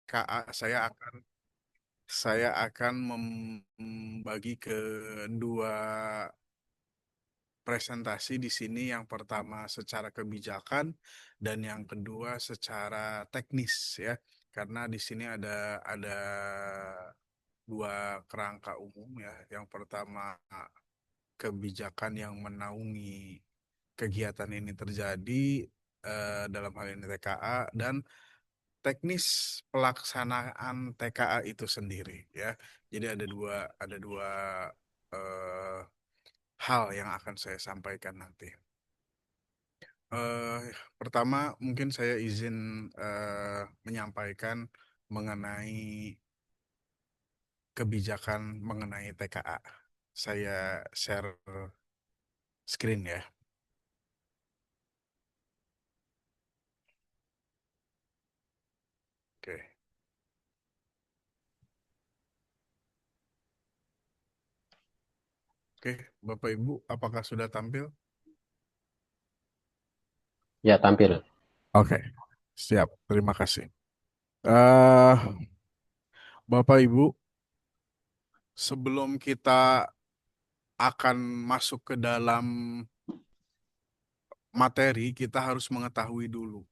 KA, saya akan membagi ke dua presentasi di sini. Yang pertama secara kebijakan dan yang kedua secara teknis ya. Karena di sini ada dua kerangka umum ya. Yang pertama kebijakan yang menaungi kegiatan ini terjadi, dalam hal ini TKA, dan teknis pelaksanaan TKA itu sendiri ya. Jadi ada dua eh, hal yang akan saya sampaikan nanti. Eh, Pertama mungkin saya izin menyampaikan mengenai kebijakan mengenai TKA. Saya share screen ya. Oke. Oke, Bapak Ibu, apakah sudah tampil? Ya, tampil. Oke, siap. Terima kasih. eh Bapak Ibu, sebelum kita akan masuk ke dalam materi, kita harus mengetahui dulu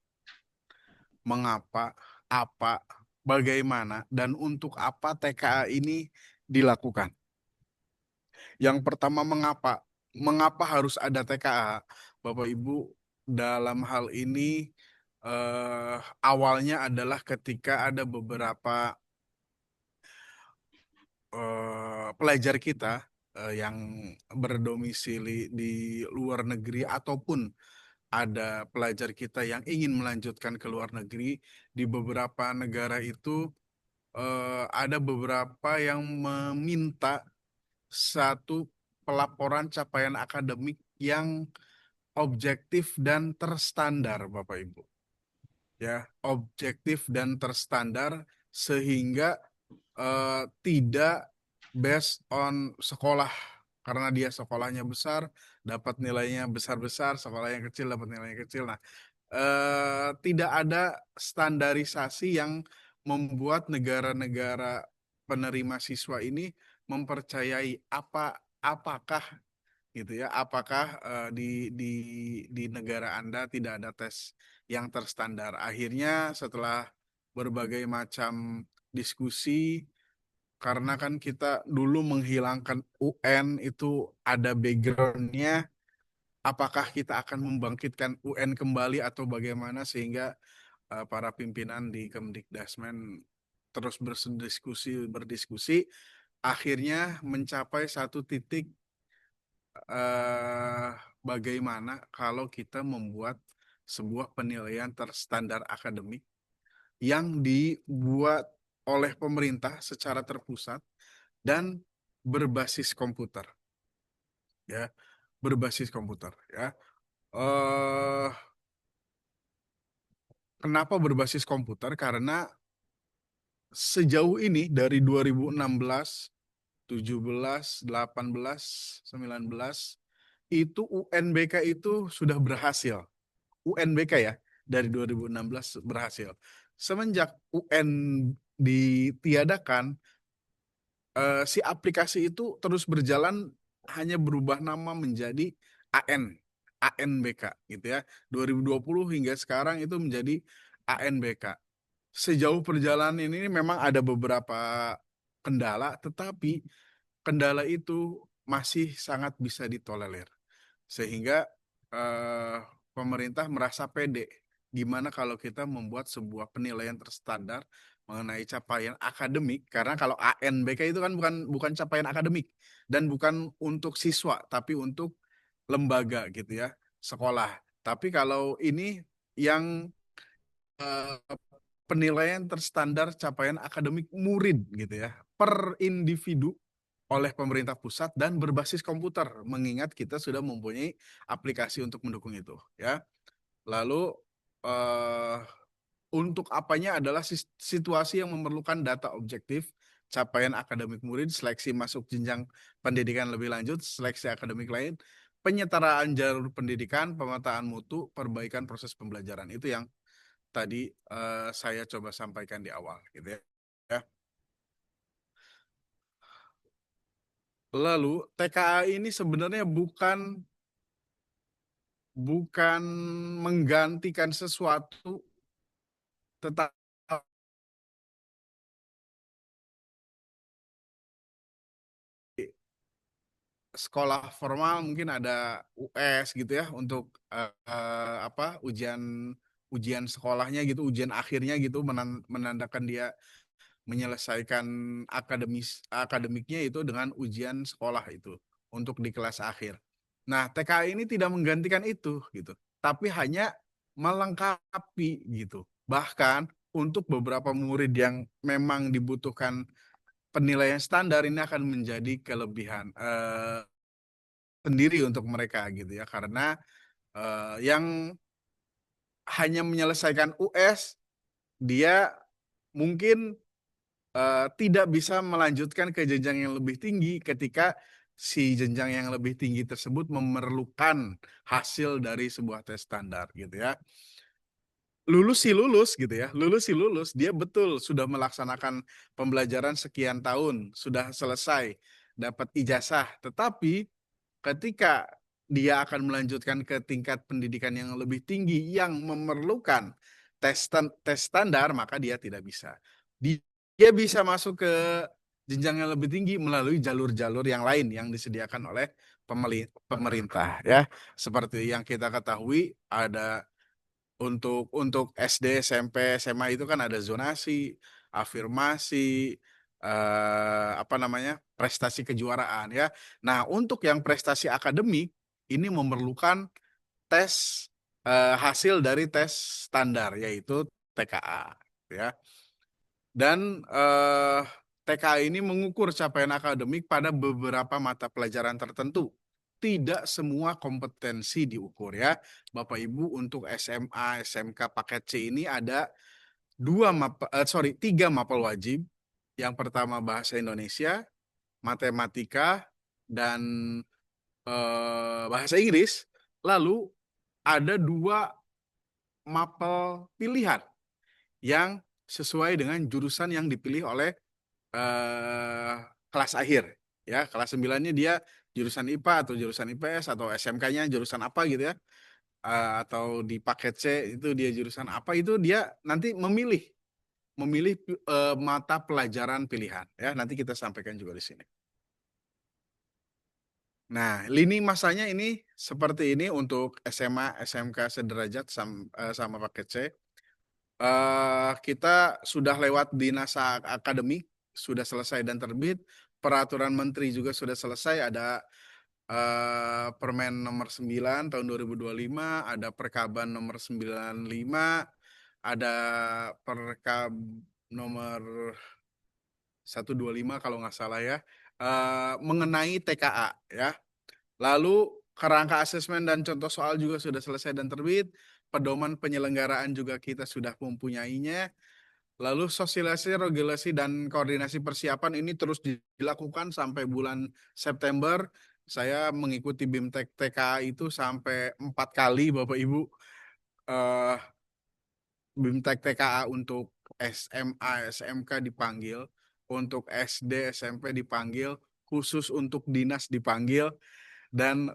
mengapa, apa, bagaimana, dan untuk apa TKA ini dilakukan. Yang pertama, mengapa? Mengapa harus ada TKA? Bapak Ibu, dalam hal ini awalnya adalah ketika ada beberapa pelajar kita yang berdomisili di luar negeri, ataupun ada pelajar kita yang ingin melanjutkan ke luar negeri. Di beberapa negara itu ada beberapa yang meminta satu pelaporan capaian akademik yang objektif dan terstandar, Bapak Ibu. Ya, objektif dan terstandar, sehingga tidak based on sekolah, karena dia sekolahnya besar dapat nilainya besar-besar, sekolah yang kecil dapat nilainya kecil. Nah, tidak ada standarisasi yang membuat negara-negara penerima siswa ini mempercayai apakah gitu ya, apakah di negara Anda tidak ada tes yang terstandar. Akhirnya setelah berbagai macam diskusi, karena kan kita dulu menghilangkan UN itu ada backgroundnya, apakah kita akan membangkitkan UN kembali atau bagaimana, sehingga para pimpinan di Kemdikdasmen terus berdiskusi, akhirnya mencapai satu titik, eh, bagaimana kalau kita membuat sebuah penilaian terstandar akademik yang dibuat oleh pemerintah secara terpusat dan berbasis komputer ya, berbasis komputer ya. eh Kenapa berbasis komputer? Karena sejauh ini dari 2016, 17, 18, 19, itu UNBK itu sudah berhasil. UNBK ya, dari 2016 berhasil. Semenjak UN ditiadakan, si aplikasi itu terus berjalan, hanya berubah nama menjadi ANBK gitu ya. 2020 hingga sekarang itu menjadi ANBK. Sejauh perjalanan ini memang ada beberapa kendala, tetapi kendala itu masih sangat bisa ditolerir. Sehingga eh, pemerintah merasa pede. Gimana kalau kita membuat sebuah penilaian terstandar mengenai capaian akademik? Karena kalau ANBK itu kan bukan bukan capaian akademik dan bukan untuk siswa, tapi untuk lembaga gitu ya, sekolah. Tapi kalau ini yang eh, penilaian terstandar capaian akademik murid gitu ya, per individu, oleh pemerintah pusat dan berbasis komputer, mengingat kita sudah mempunyai aplikasi untuk mendukung itu ya. Lalu eh, untuk apanya adalah situasi yang memerlukan data objektif, capaian akademik murid, seleksi masuk jenjang pendidikan lebih lanjut, seleksi akademik lain, penyetaraan jalur pendidikan, pemetaan mutu, perbaikan proses pembelajaran. Itu yang tadi saya coba sampaikan di awal gitu ya. Ya. Lalu TKA ini sebenarnya bukan menggantikan sesuatu, tetapi sekolah formal mungkin ada US gitu ya untuk apa ujian sekolahnya gitu, ujian akhirnya gitu menandakan dia menyelesaikan akademiknya itu dengan ujian sekolah itu untuk di kelas akhir. Nah, TKA ini tidak menggantikan itu gitu, tapi hanya melengkapi gitu. Bahkan untuk beberapa murid yang memang dibutuhkan penilaian standar ini akan menjadi kelebihan sendiri untuk mereka gitu ya, karena yang hanya menyelesaikan US dia mungkin tidak bisa melanjutkan ke jenjang yang lebih tinggi ketika si jenjang yang lebih tinggi tersebut memerlukan hasil dari sebuah tes standar gitu ya. Lulus sih lulus gitu ya, lulus sih lulus, dia betul sudah melaksanakan pembelajaran sekian tahun, sudah selesai, dapat ijazah, tetapi ketika dia akan melanjutkan ke tingkat pendidikan yang lebih tinggi yang memerlukan tes standar, maka dia tidak bisa. Dia bisa masuk ke jenjang yang lebih tinggi melalui jalur-jalur yang lain yang disediakan oleh pemerintah ya. Seperti yang kita ketahui ada untuk SD, SMP, SMA itu kan ada zonasi, afirmasi, apa namanya, prestasi kejuaraan ya. Nah, untuk yang prestasi akademik ini memerlukan tes hasil dari tes standar yaitu TKA ya. Dan TKA ini mengukur capaian akademik pada beberapa mata pelajaran tertentu. Tidak semua kompetensi diukur ya. Bapak Ibu untuk SMA, SMK paket C ini ada tiga mapel wajib. Yang pertama bahasa Indonesia, matematika, dan bahasa Inggris. Lalu ada dua mapel pilihan yang sesuai dengan jurusan yang dipilih oleh eh, kelas akhir. Ya, kelas 9-nya dia jurusan IPA atau jurusan IPS atau SMK-nya jurusan apa gitu ya. Atau di paket C itu dia jurusan apa, itu dia nanti memilih memilih mata pelajaran pilihan ya. Nanti kita sampaikan juga di sini. Nah, lini masanya ini seperti ini untuk SMA, SMK sederajat sama paket C. Kita sudah lewat dinas akademik, sudah selesai dan terbit. Peraturan Menteri juga sudah selesai. Ada Permen nomor 9 tahun 2025, ada Perkaban nomor 95, ada Perkab nomor 125 kalau nggak salah ya, mengenai TKA ya. Lalu kerangka asesmen dan contoh soal juga sudah selesai dan terbit. Pedoman penyelenggaraan juga kita sudah mempunyainya. Lalu sosialisasi, regulasi, dan koordinasi persiapan ini terus dilakukan sampai bulan September. Saya mengikuti BIMTEK TKA itu sampai 4 kali, Bapak Ibu. Eh, BIMTEK TKA untuk SMA, SMK dipanggil, untuk SD, SMP dipanggil, khusus untuk dinas dipanggil, dan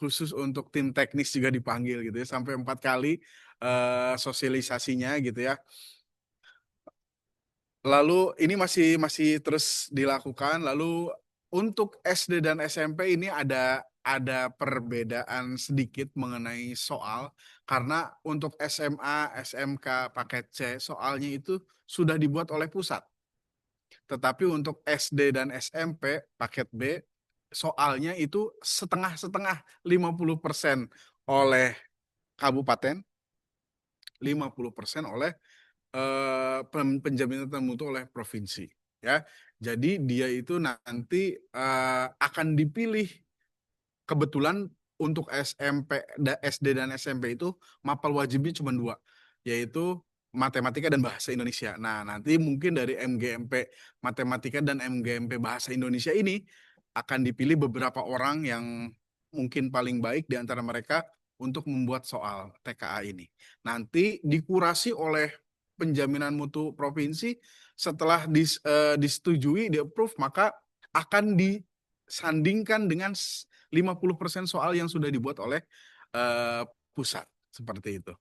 khusus untuk tim teknis juga dipanggil gitu ya, sampai 4 kali sosialisasinya gitu ya. Lalu ini masih masih terus dilakukan. Lalu untuk SD dan SMP ini ada perbedaan sedikit mengenai soal, karena untuk SMA, SMK paket C soalnya itu sudah dibuat oleh pusat. Tetapi untuk SD dan SMP paket B soalnya itu setengah-setengah, 50% oleh kabupaten, 50% oleh penjaminan termutu oleh provinsi ya. Jadi dia itu nanti akan dipilih, kebetulan untuk SD dan SMP itu mapel wajibnya cuma dua, yaitu matematika dan bahasa Indonesia. Nah, nanti mungkin dari MGMP matematika dan MGMP bahasa Indonesia ini akan dipilih beberapa orang yang mungkin paling baik di antara mereka untuk membuat soal TKA ini. Nanti dikurasi oleh penjaminan mutu provinsi, setelah disetujui, di-approve, maka akan disandingkan dengan 50% soal yang sudah dibuat oleh eh, pusat. Seperti itu.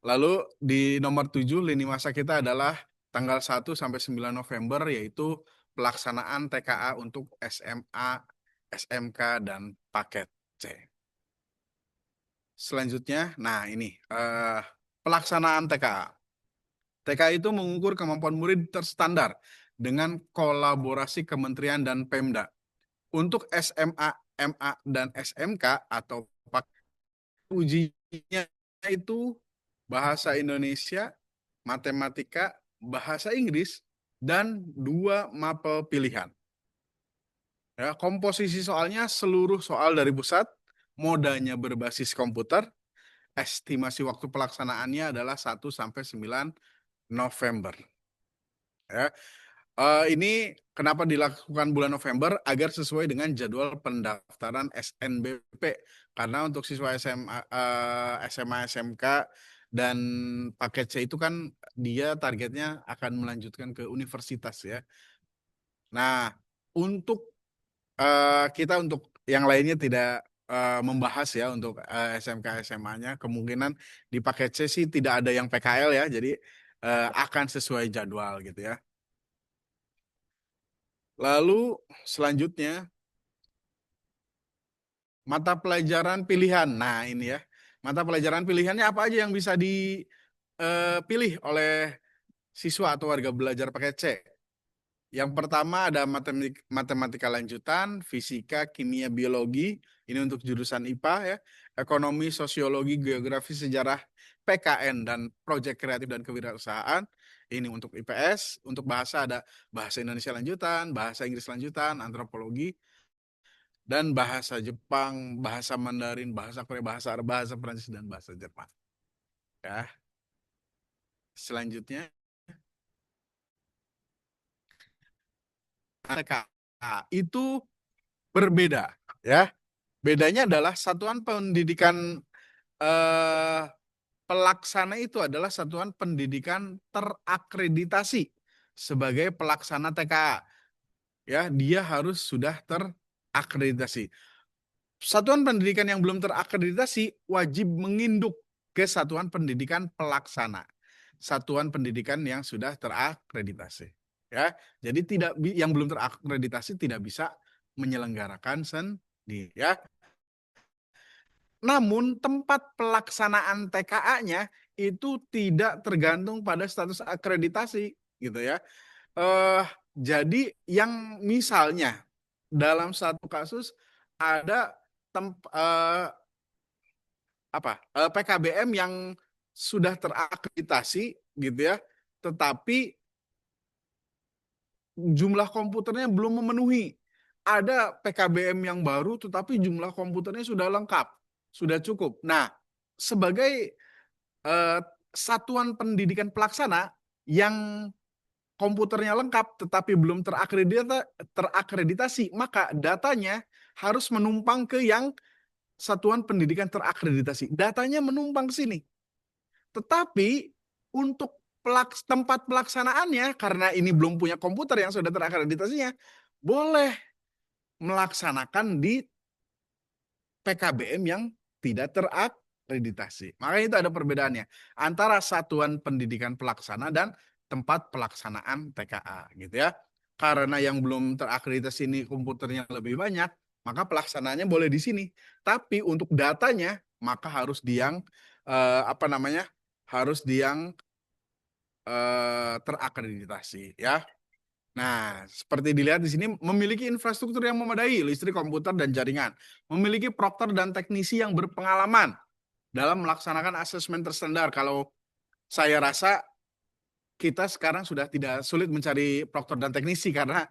Lalu di nomor 7 lini masa kita adalah tanggal 1 sampai 9 November, yaitu pelaksanaan TKA untuk SMA, SMK, dan paket C. Selanjutnya, nah ini pelaksanaan TKA. TKA itu mengukur kemampuan murid terstandar dengan kolaborasi kementerian dan Pemda. Untuk SMA, MA, dan SMK atau ujinya itu bahasa Indonesia, matematika, bahasa Inggris, dan 2 mapel pilihan. Ya, komposisi soalnya seluruh soal dari pusat, modanya berbasis komputer, estimasi waktu pelaksanaannya adalah 1 sampai 9 November. Ya. Ini kenapa dilakukan bulan November? Agar sesuai dengan jadwal pendaftaran SNBP. Karena untuk siswa SMA, SMA, SMK, dan paket C itu kan dia targetnya akan melanjutkan ke universitas ya. Nah, untuk kita untuk yang lainnya tidak membahas ya untuk SMK SMA-nya, kemungkinan di paket C sih tidak ada yang PKL ya, jadi akan sesuai jadwal gitu ya. Lalu selanjutnya mata pelajaran pilihan. Nah ini ya, mata pelajaran pilihannya apa aja yang bisa dipilih oleh siswa atau warga belajar paket C. Yang pertama ada matematika lanjutan, fisika, kimia, biologi. Ini untuk jurusan IPA ya. Ekonomi, sosiologi, geografi, sejarah, PKN, dan proyek kreatif dan kewirausahaan. Ini untuk IPS. Untuk bahasa ada bahasa Indonesia lanjutan, bahasa Inggris lanjutan, antropologi, dan bahasa Jepang, bahasa Mandarin, bahasa Korea, bahasa Arab, bahasa Prancis, dan bahasa Jerman. Ya. Selanjutnya, TKA itu berbeda ya. Bedanya adalah satuan pendidikan eh, pelaksana itu adalah satuan pendidikan terakreditasi sebagai pelaksana TKA. Ya, dia harus sudah terakreditasi. Satuan pendidikan yang belum terakreditasi wajib menginduk ke satuan pendidikan pelaksana. Satuan pendidikan yang sudah terakreditasi. Ya, jadi tidak yang belum terakreditasi tidak bisa menyelenggarakan sendiri ya. Namun tempat pelaksanaan TKA-nya itu tidak tergantung pada status akreditasi gitu ya. Eh, jadi yang misalnya dalam satu kasus ada PKBM yang sudah terakreditasi gitu ya, tetapi jumlah komputernya belum memenuhi. Ada PKBM yang baru tetapi jumlah komputernya sudah lengkap, sudah cukup. Nah, sebagai eh, satuan pendidikan pelaksana yang komputernya lengkap tetapi belum terakreditasi, maka datanya harus menumpang ke yang satuan pendidikan terakreditasi. Datanya menumpang ke sini. Tetapi untuk tempat pelaksanaannya, karena ini belum punya komputer yang sudah terakreditasinya, boleh melaksanakan di PKBM yang tidak terakreditasi. Makanya itu ada perbedaannya antara satuan pendidikan pelaksana dan tempat pelaksanaan TKA gitu ya. Karena yang belum terakreditasi ini komputernya lebih banyak, maka pelaksanaannya boleh di sini. Tapi untuk datanya maka harus di yang apa namanya? Harus di yang terakreditasi ya. Nah, seperti dilihat di sini memiliki infrastruktur yang memadai, listrik, komputer, dan jaringan. Memiliki prokter dan teknisi yang berpengalaman dalam melaksanakan asesmen terstandar. Kalau saya rasa kita sekarang sudah tidak sulit mencari prokter dan teknisi karena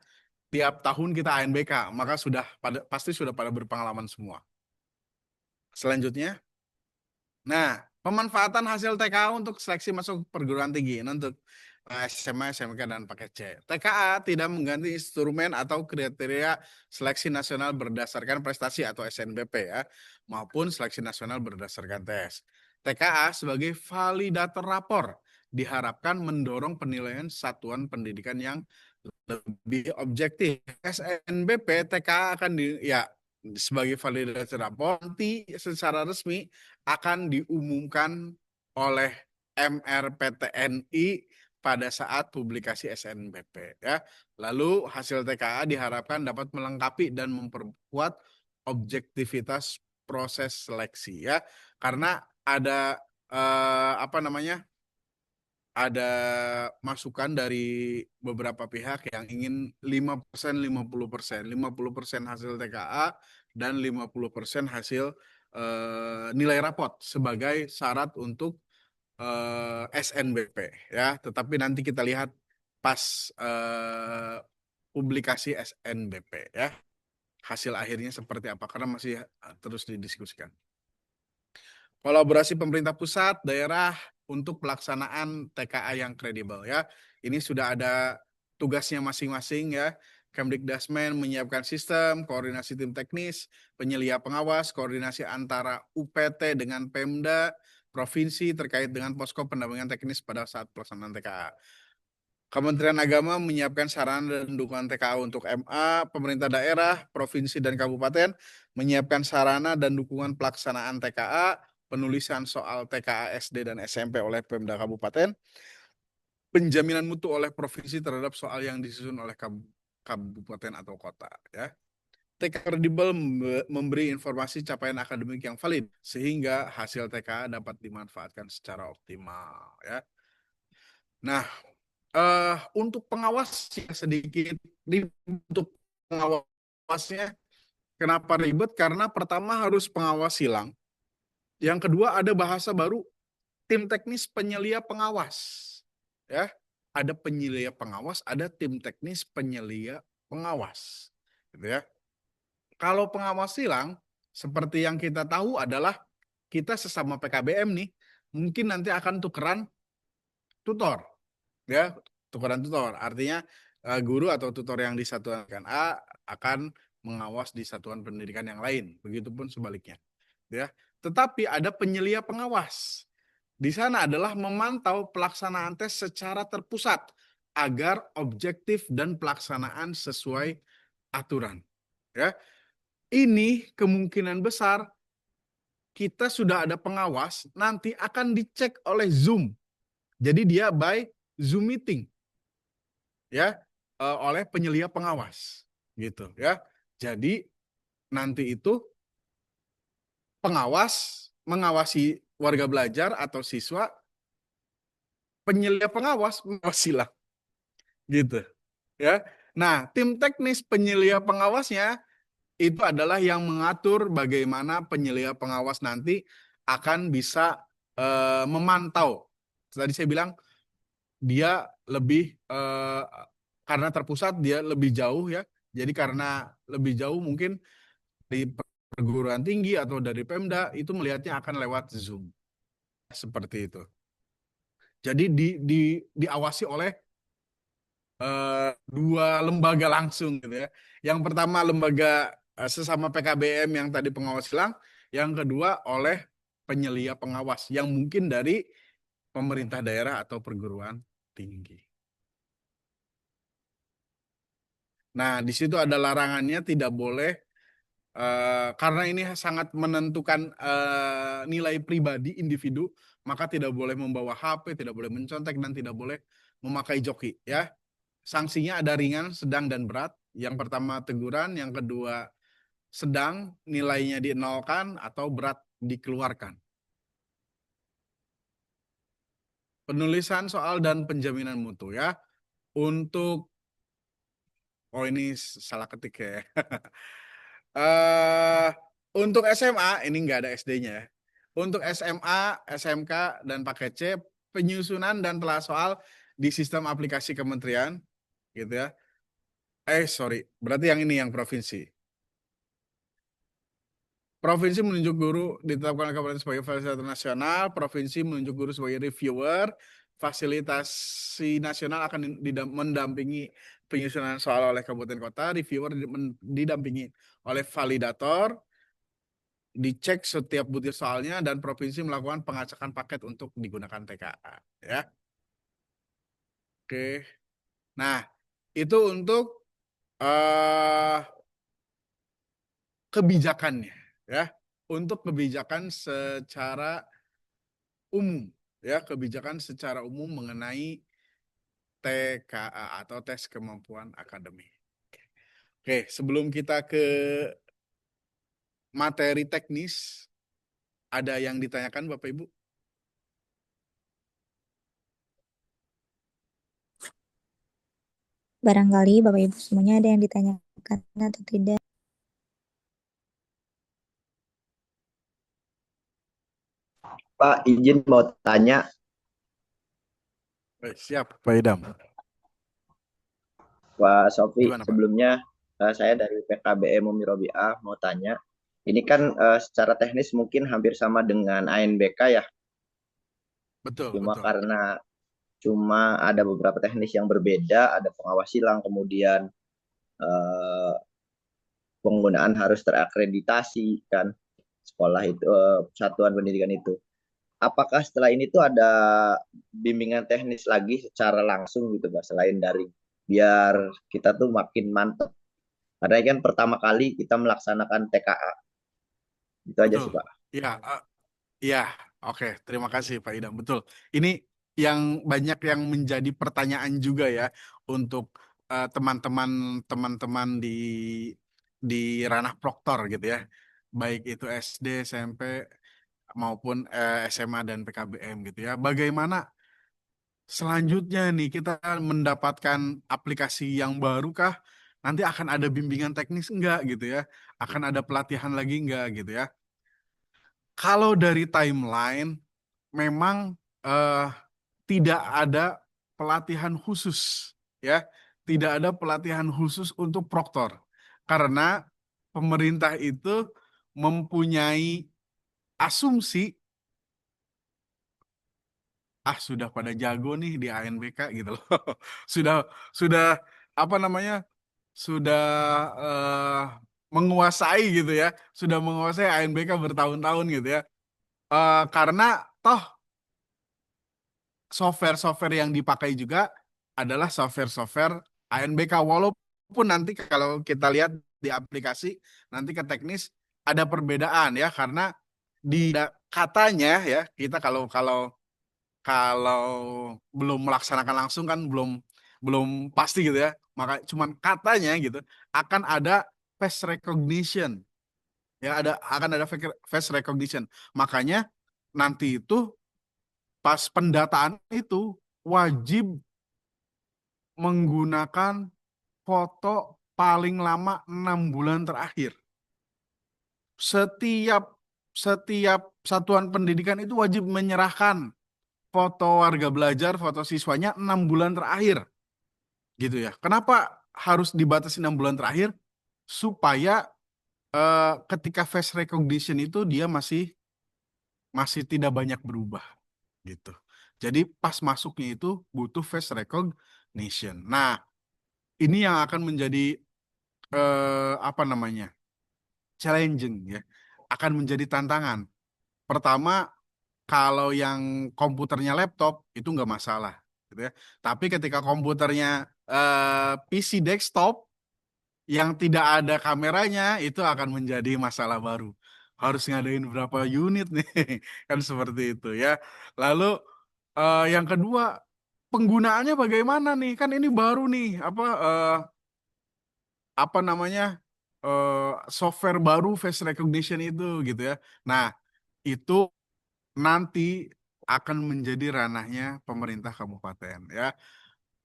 tiap tahun kita ANBK, maka pasti sudah pada berpengalaman semua. Selanjutnya, nah, pemanfaatan hasil TKA untuk seleksi masuk perguruan tinggi. Nah, untuk SMA, SMK, dan paket C. TKA tidak mengganti instrumen atau kriteria seleksi nasional berdasarkan prestasi atau SNBP ya, maupun seleksi nasional berdasarkan tes. TKA sebagai validator rapor diharapkan mendorong penilaian satuan pendidikan yang lebih objektif. SNBP, TKA akan sebagai validator rapor nanti secara resmi akan diumumkan oleh MRPTNI pada saat publikasi SNBP ya. Lalu hasil TKA diharapkan dapat melengkapi dan memperkuat objektivitas proses seleksi ya. Karena ada apa namanya? Ada masukan dari beberapa pihak yang ingin 5%, 50%. 50% hasil TKA dan 50% hasil nilai rapot sebagai syarat untuk SNBP ya. Tetapi nanti kita lihat pas publikasi SNBP ya. Hasil akhirnya seperti apa karena masih terus didiskusikan. Kolaborasi pemerintah pusat, daerah untuk pelaksanaan TKA yang kredibel ya. Ini sudah ada tugasnya masing-masing ya. Kemdikdasmen menyiapkan sistem, koordinasi tim teknis, penyelia pengawas, koordinasi antara UPT dengan Pemda, provinsi terkait dengan posko pendampingan teknis pada saat pelaksanaan TKA. Kementerian Agama menyiapkan sarana dan dukungan TKA untuk MA, pemerintah daerah, provinsi, dan kabupaten menyiapkan sarana dan dukungan pelaksanaan TKA, penulisan soal TKA SD dan SMP oleh Pemda Kabupaten, penjaminan mutu oleh provinsi terhadap soal yang disusun oleh kabupaten atau kota. Ya. TKA kredibel memberi informasi capaian akademik yang valid sehingga hasil TKA dapat dimanfaatkan secara optimal. Ya. Nah, untuk pengawas sedikit ribet. Untuk pengawasnya kenapa ribet? Karena pertama harus pengawas silang, yang kedua ada bahasa baru tim teknis penyelia pengawas ya, ada penyelia pengawas, ada tim teknis penyelia pengawas gitu ya. Kalau pengawas silang seperti yang kita tahu adalah kita sesama PKBM nih mungkin nanti akan tukeran tutor ya, tukeran tutor. Artinya guru atau tutor yang di satuan A akan mengawas di satuan pendidikan yang lain. Begitupun sebaliknya. Ya. Tetapi ada penyelia pengawas. Di sana adalah memantau pelaksanaan tes secara terpusat agar objektif dan pelaksanaan sesuai aturan. Ya. Ini kemungkinan besar kita sudah ada pengawas nanti akan dicek oleh Zoom. Jadi dia by Zoom meeting. Ya, oleh penyelia pengawas gitu ya. Jadi nanti itu pengawas mengawasi warga belajar atau siswa, penyelia pengawas mengawasi lah gitu ya. Nah, tim teknis penyelia pengawasnya itu adalah yang mengatur bagaimana penyelia pengawas nanti akan bisa memantau. Tadi saya bilang dia lebih karena terpusat dia lebih jauh ya. Jadi karena lebih jauh mungkin di perguruan tinggi atau dari Pemda itu melihatnya akan lewat Zoom. Seperti itu. Jadi diawasi oleh dua lembaga langsung gitu ya. Yang pertama lembaga sesama PKBM yang tadi pengawas silang, yang kedua oleh penyelia pengawas yang mungkin dari pemerintah daerah atau perguruan tinggi. Nah, di situ ada larangannya tidak boleh karena ini sangat menentukan nilai pribadi individu, maka tidak boleh membawa HP, tidak boleh mencontek dan tidak boleh memakai joki ya. Sanksinya ada ringan, sedang dan berat. Yang pertama teguran, yang kedua sedang nilainya dinolkan atau berat dikeluarkan. Penulisan soal dan penjaminan mutu ya. Untuk ini salah ketik ya. eh untuk SMA ini nggak ada SD-nya ya. Untuk SMA, SMK dan paket C penyusunan dan telah soal di sistem aplikasi kementerian gitu ya. Sorry, berarti yang ini yang provinsi. Provinsi menunjuk guru ditetapkan oleh kabupaten sebagai fasilitator nasional, provinsi menunjuk guru sebagai reviewer, fasilitasi nasional akan mendampingi penyusunan soal oleh kabupaten kota, reviewer didampingi oleh validator, dicek setiap butir soalnya, dan provinsi melakukan pengacakan paket untuk digunakan TKA. Ya, oke. Nah, itu untuk eh kebijakannya, ya. Untuk kebijakan secara umum, ya, kebijakan secara umum mengenai TKA atau tes kemampuan akademik. Oke, sebelum kita ke materi teknis, ada yang ditanyakan Bapak Ibu? Barangkali Bapak Ibu semuanya ada yang ditanyakan atau tidak. Pak, izin mau tanya, Siap, Pak Idam. Pak Sofi, Gimana Pak? sebelumnya saya dari PKBM Umi Robiah mau tanya, ini kan secara teknis mungkin hampir sama dengan ANBK ya, Betul, cuma betul. karena ada beberapa teknis yang berbeda, ada pengawas silang, kemudian eh, penggunaan harus terakreditasi kan sekolah itu, satuan pendidikan itu. Apakah setelah ini tuh ada bimbingan teknis lagi secara langsung gitu Pak, selain dari biar kita tuh makin mantap. Karena ini kan pertama kali kita melaksanakan TKA. Itu aja Betul. sih Pak. Ya, ya, oke. Terima kasih Pak Idam. Betul. Ini yang banyak yang menjadi pertanyaan juga ya untuk teman-teman di ranah proktor gitu ya. Baik itu SD, SMP maupun SMA dan PKBM gitu ya. Bagaimana selanjutnya nih kita mendapatkan aplikasi yang baru kah? Nanti akan ada bimbingan teknis enggak gitu ya? Akan ada pelatihan lagi enggak gitu ya? Kalau dari timeline, memang eh, tidak ada pelatihan khusus, ya, tidak ada pelatihan khusus untuk proktor, karena pemerintah itu mempunyai asumsi, sudah pada jago nih di ANBK gitu loh, sudah sudah apa namanya, sudah eh, menguasai gitu ya, sudah menguasai ANBK bertahun-tahun gitu ya. Karena toh software-software yang dipakai juga adalah software-software ANBK. Walaupun nanti kalau kita lihat di aplikasi, nanti ke teknis ada perbedaan ya, karena di katanya ya, kita kalau kalau kalau belum melaksanakan langsung kan belum belum pasti gitu ya. Maka cuman katanya gitu akan ada face recognition, ya, akan ada face recognition. Makanya nanti itu pas pendataan itu wajib menggunakan foto paling lama 6 bulan terakhir. Setiap setiap satuan pendidikan itu wajib menyerahkan foto warga belajar, foto siswanya 6 bulan terakhir, gitu ya. Kenapa harus dibatasi 6 bulan terakhir? Supaya ketika face recognition itu dia masih masih tidak banyak berubah, gitu. Jadi pas masuknya itu butuh face recognition. Nah, ini yang akan menjadi apa namanya, challenging ya, akan menjadi tantangan. Pertama, kalau yang komputernya laptop itu nggak masalah gitu ya, tapi ketika komputernya PC desktop yang tidak ada kameranya itu akan menjadi masalah baru, harus ngadain berapa unit nih kan seperti itu ya. Lalu yang kedua, penggunaannya bagaimana nih, kan ini baru nih, apa namanya, software baru face recognition itu gitu ya. Nah, itu nanti akan menjadi ranahnya pemerintah kabupaten ya.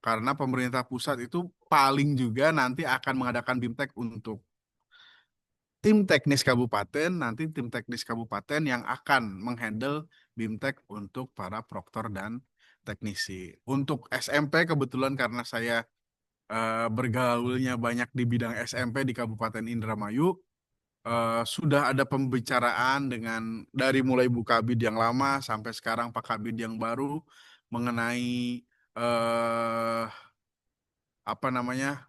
Karena pemerintah pusat itu paling juga nanti akan mengadakan BIMTEK untuk tim teknis kabupaten, nanti tim teknis kabupaten yang akan menghandle BIMTEK untuk para proktor dan teknisi. Untuk SMP kebetulan karena saya bergaulnya banyak di bidang SMP di Kabupaten Indramayu, sudah ada pembicaraan dengan dari mulai Bu Kabid yang lama sampai sekarang Pak Kabid yang baru mengenai eh, apa namanya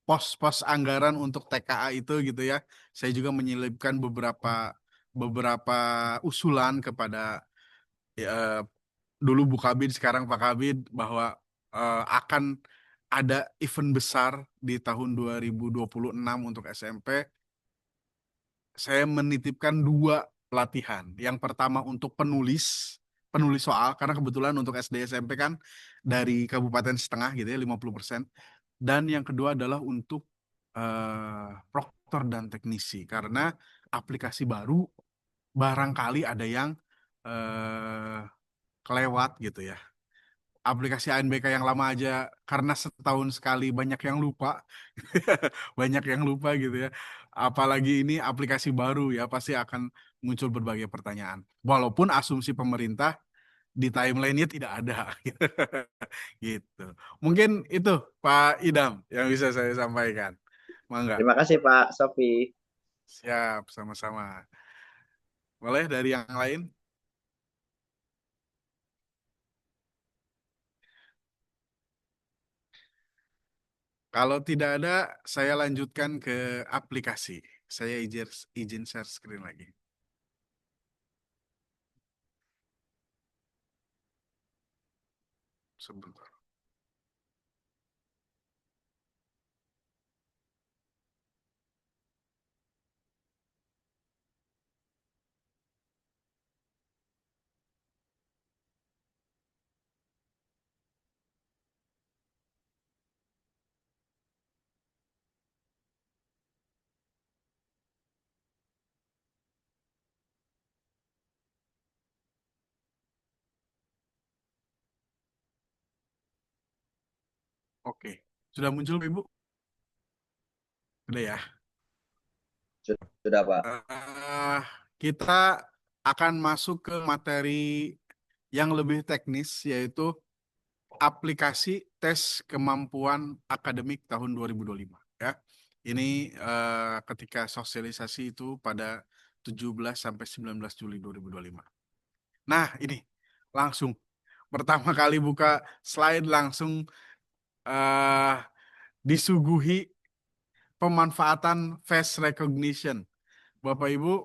pos-pos anggaran untuk TKA itu gitu ya. Saya juga menyelipkan beberapa beberapa usulan kepada ya, dulu Bu Kabid sekarang Pak Kabid bahwa akan ada event besar di tahun 2026 untuk SMP. Saya menitipkan dua pelatihan. Yang pertama untuk penulis soal, karena kebetulan untuk SD SMP kan dari kabupaten setengah gitu ya, 50%. Dan yang kedua adalah untuk proktor dan teknisi, karena aplikasi baru barangkali ada yang eh, kelewat gitu ya. Aplikasi ANBK yang lama aja karena setahun sekali banyak yang lupa, banyak yang lupa gitu ya. Apalagi ini aplikasi baru ya pasti akan muncul berbagai pertanyaan. Walaupun asumsi pemerintah di timeline-nya tidak ada. Gitu. Mungkin itu Pak Idam yang bisa saya sampaikan. Mangga. Terima kasih Pak Sofi. Siap, sama-sama. Boleh dari yang lain? Kalau tidak ada, saya lanjutkan ke aplikasi. Saya izin share screen lagi. Sebentar. Oke. Sudah muncul, Ibu? Sudah ya. Sudah Pak. Eh, kita akan masuk ke materi yang lebih teknis, yaitu aplikasi tes kemampuan akademik tahun 2025. Ya. Ini ketika sosialisasi itu pada 17 sampai 19 Juli 2025. Nah, ini langsung pertama kali buka slide langsung eh, disuguhi pemanfaatan face recognition. Bapak Ibu,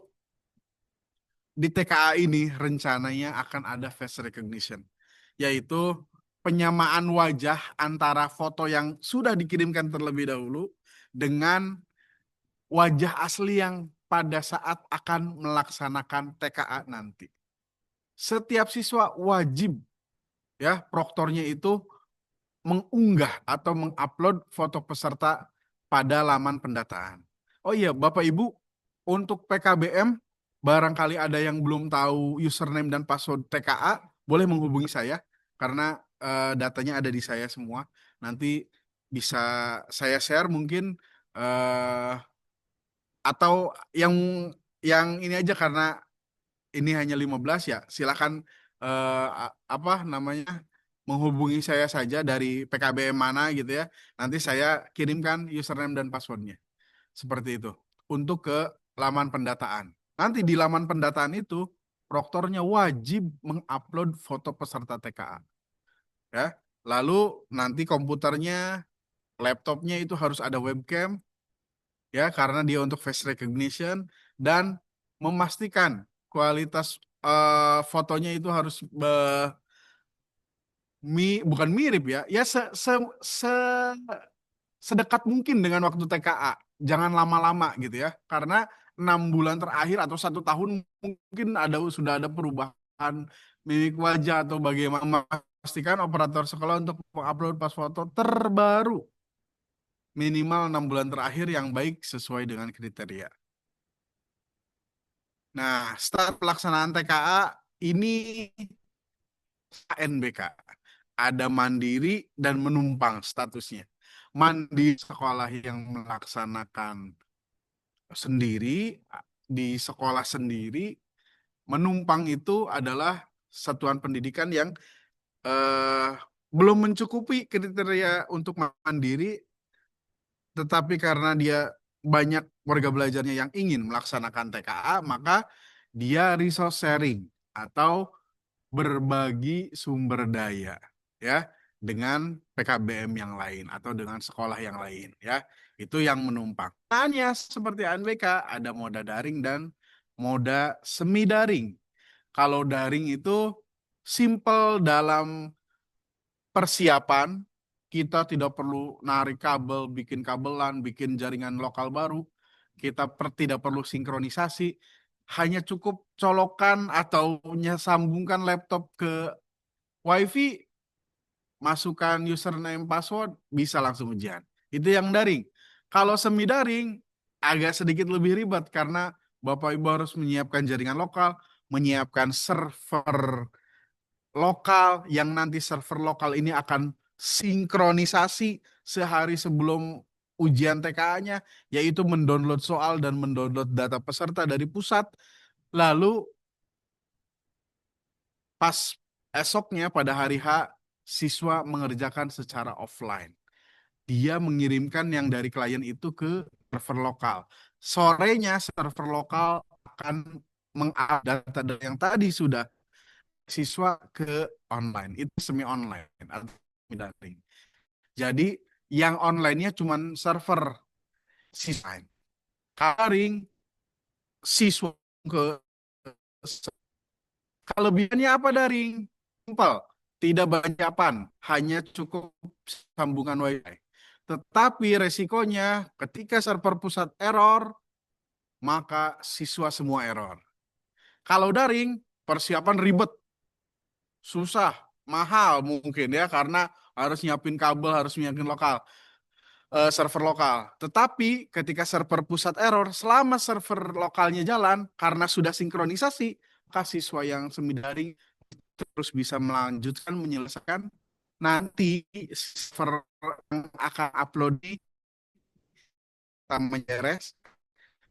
di TKA ini rencananya akan ada face recognition, yaitu penyamaan wajah antara foto yang sudah dikirimkan terlebih dahulu dengan wajah asli yang pada saat akan melaksanakan TKA nanti. Setiap siswa wajib ya proktornya itu mengunggah atau mengupload foto peserta pada laman pendataan. Oh iya, Bapak Ibu, untuk PKBM, barangkali ada yang belum tahu username dan password TKA, boleh menghubungi saya, karena datanya ada di saya semua. Nanti bisa saya share mungkin, eh, atau yang ini aja karena ini hanya 15 ya, silakan apa namanya menghubungi saya saja dari PKBM mana gitu ya. Nanti saya kirimkan username dan passwordnya. Seperti itu. Untuk ke laman pendataan. Nanti di laman pendataan itu proktornya wajib mengupload foto peserta TKA. Ya. Lalu nanti komputernya, laptopnya itu harus ada webcam ya karena dia untuk face recognition dan memastikan kualitas fotonya itu harus bukan mirip ya, ya sedekat mungkin dengan waktu TKA. Jangan lama-lama gitu ya, karena 6 bulan terakhir atau 1 tahun mungkin sudah ada perubahan mimik wajah atau bagaimana memastikan operator sekolah untuk mengupload pas foto terbaru minimal 6 bulan terakhir yang baik sesuai dengan kriteria. Nah, start pelaksanaan TKA ini ANBK. Ada mandiri dan menumpang statusnya. Mandiri sekolah yang melaksanakan sendiri, di sekolah sendiri, menumpang itu adalah satuan pendidikan yang eh, belum mencukupi kriteria untuk mandiri, tetapi karena dia banyak warga belajarnya yang ingin melaksanakan TKA, maka dia resource sharing atau berbagi sumber daya ya dengan PKBM yang lain atau dengan sekolah yang lain ya. Itu yang menumpang. Tanya seperti ANBK ada moda daring dan moda semi daring. Kalau daring itu simple dalam persiapan, kita tidak perlu narik kabel, bikin kabelan, bikin jaringan lokal baru. Kita tidak perlu sinkronisasi, hanya cukup colokan atau sambungkan laptop ke WiFi, masukkan username password, bisa langsung ujian. Itu yang daring. Kalau semi daring, agak sedikit lebih ribet karena Bapak Ibu harus menyiapkan jaringan lokal, menyiapkan server lokal yang nanti server lokal ini akan sinkronisasi sehari sebelum ujian TKA-nya, yaitu mendownload soal dan mendownload data peserta dari pusat. Lalu pas esoknya pada hari H, siswa mengerjakan secara offline. Dia mengirimkan yang dari klien itu ke server lokal. Sorenya server lokal akan mengupdate data yang tadi sudah siswa ke online. Itu semi online atau semi daring. Jadi yang online-nya cuma server siswa. Daring siswa ke kelebihannya apa daring? Simpel, tidak banyakan, hanya cukup sambungan WiFi. Tetapi resikonya ketika server pusat error, maka siswa semua error. Kalau daring, persiapan ribet, susah, mahal mungkin ya, karena harus nyiapin kabel, harus nyiapin server lokal. Tetapi ketika server pusat error, selama server lokalnya jalan, karena sudah sinkronisasi, maka siswa yang semi daring terus bisa melanjutkan menyelesaikan. Nanti server yang akan upload di beres,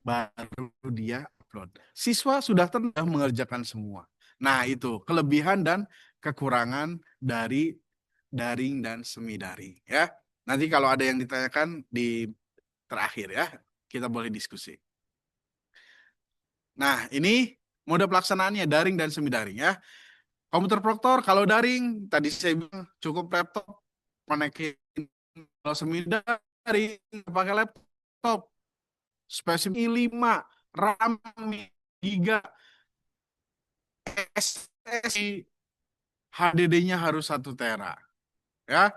baru dia upload. Siswa sudah tenang mengerjakan semua. Nah, itu kelebihan dan kekurangan dari daring dan semi daring ya. Nanti kalau ada yang ditanyakan di terakhir ya, kita boleh diskusi. Nah, ini mode pelaksanaannya daring dan semi daring ya. Komputer proktor kalau daring tadi saya bilang cukup laptop, konekin. Kalau semi daring pakai laptop spesimen 5, RAM giga, SSD, HDD-nya harus 1 tera ya.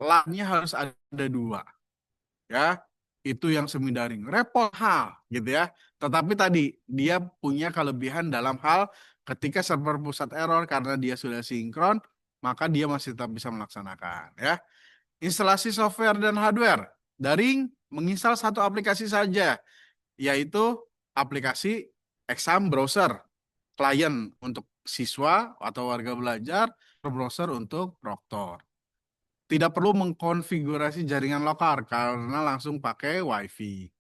LAN-nya harus ada 2 ya. Itu yang semi daring. Repot hal gitu ya. Tetapi tadi dia punya kelebihan dalam hal ketika server pusat error karena dia sudah sinkron, maka dia masih tetap bisa melaksanakan ya. Instalasi software dan hardware. Daring menginstal satu aplikasi saja, yaitu aplikasi exam browser, klien untuk siswa atau warga belajar, browser untuk proktor. Tidak perlu mengkonfigurasi jaringan lokal karena langsung pakai WiFi.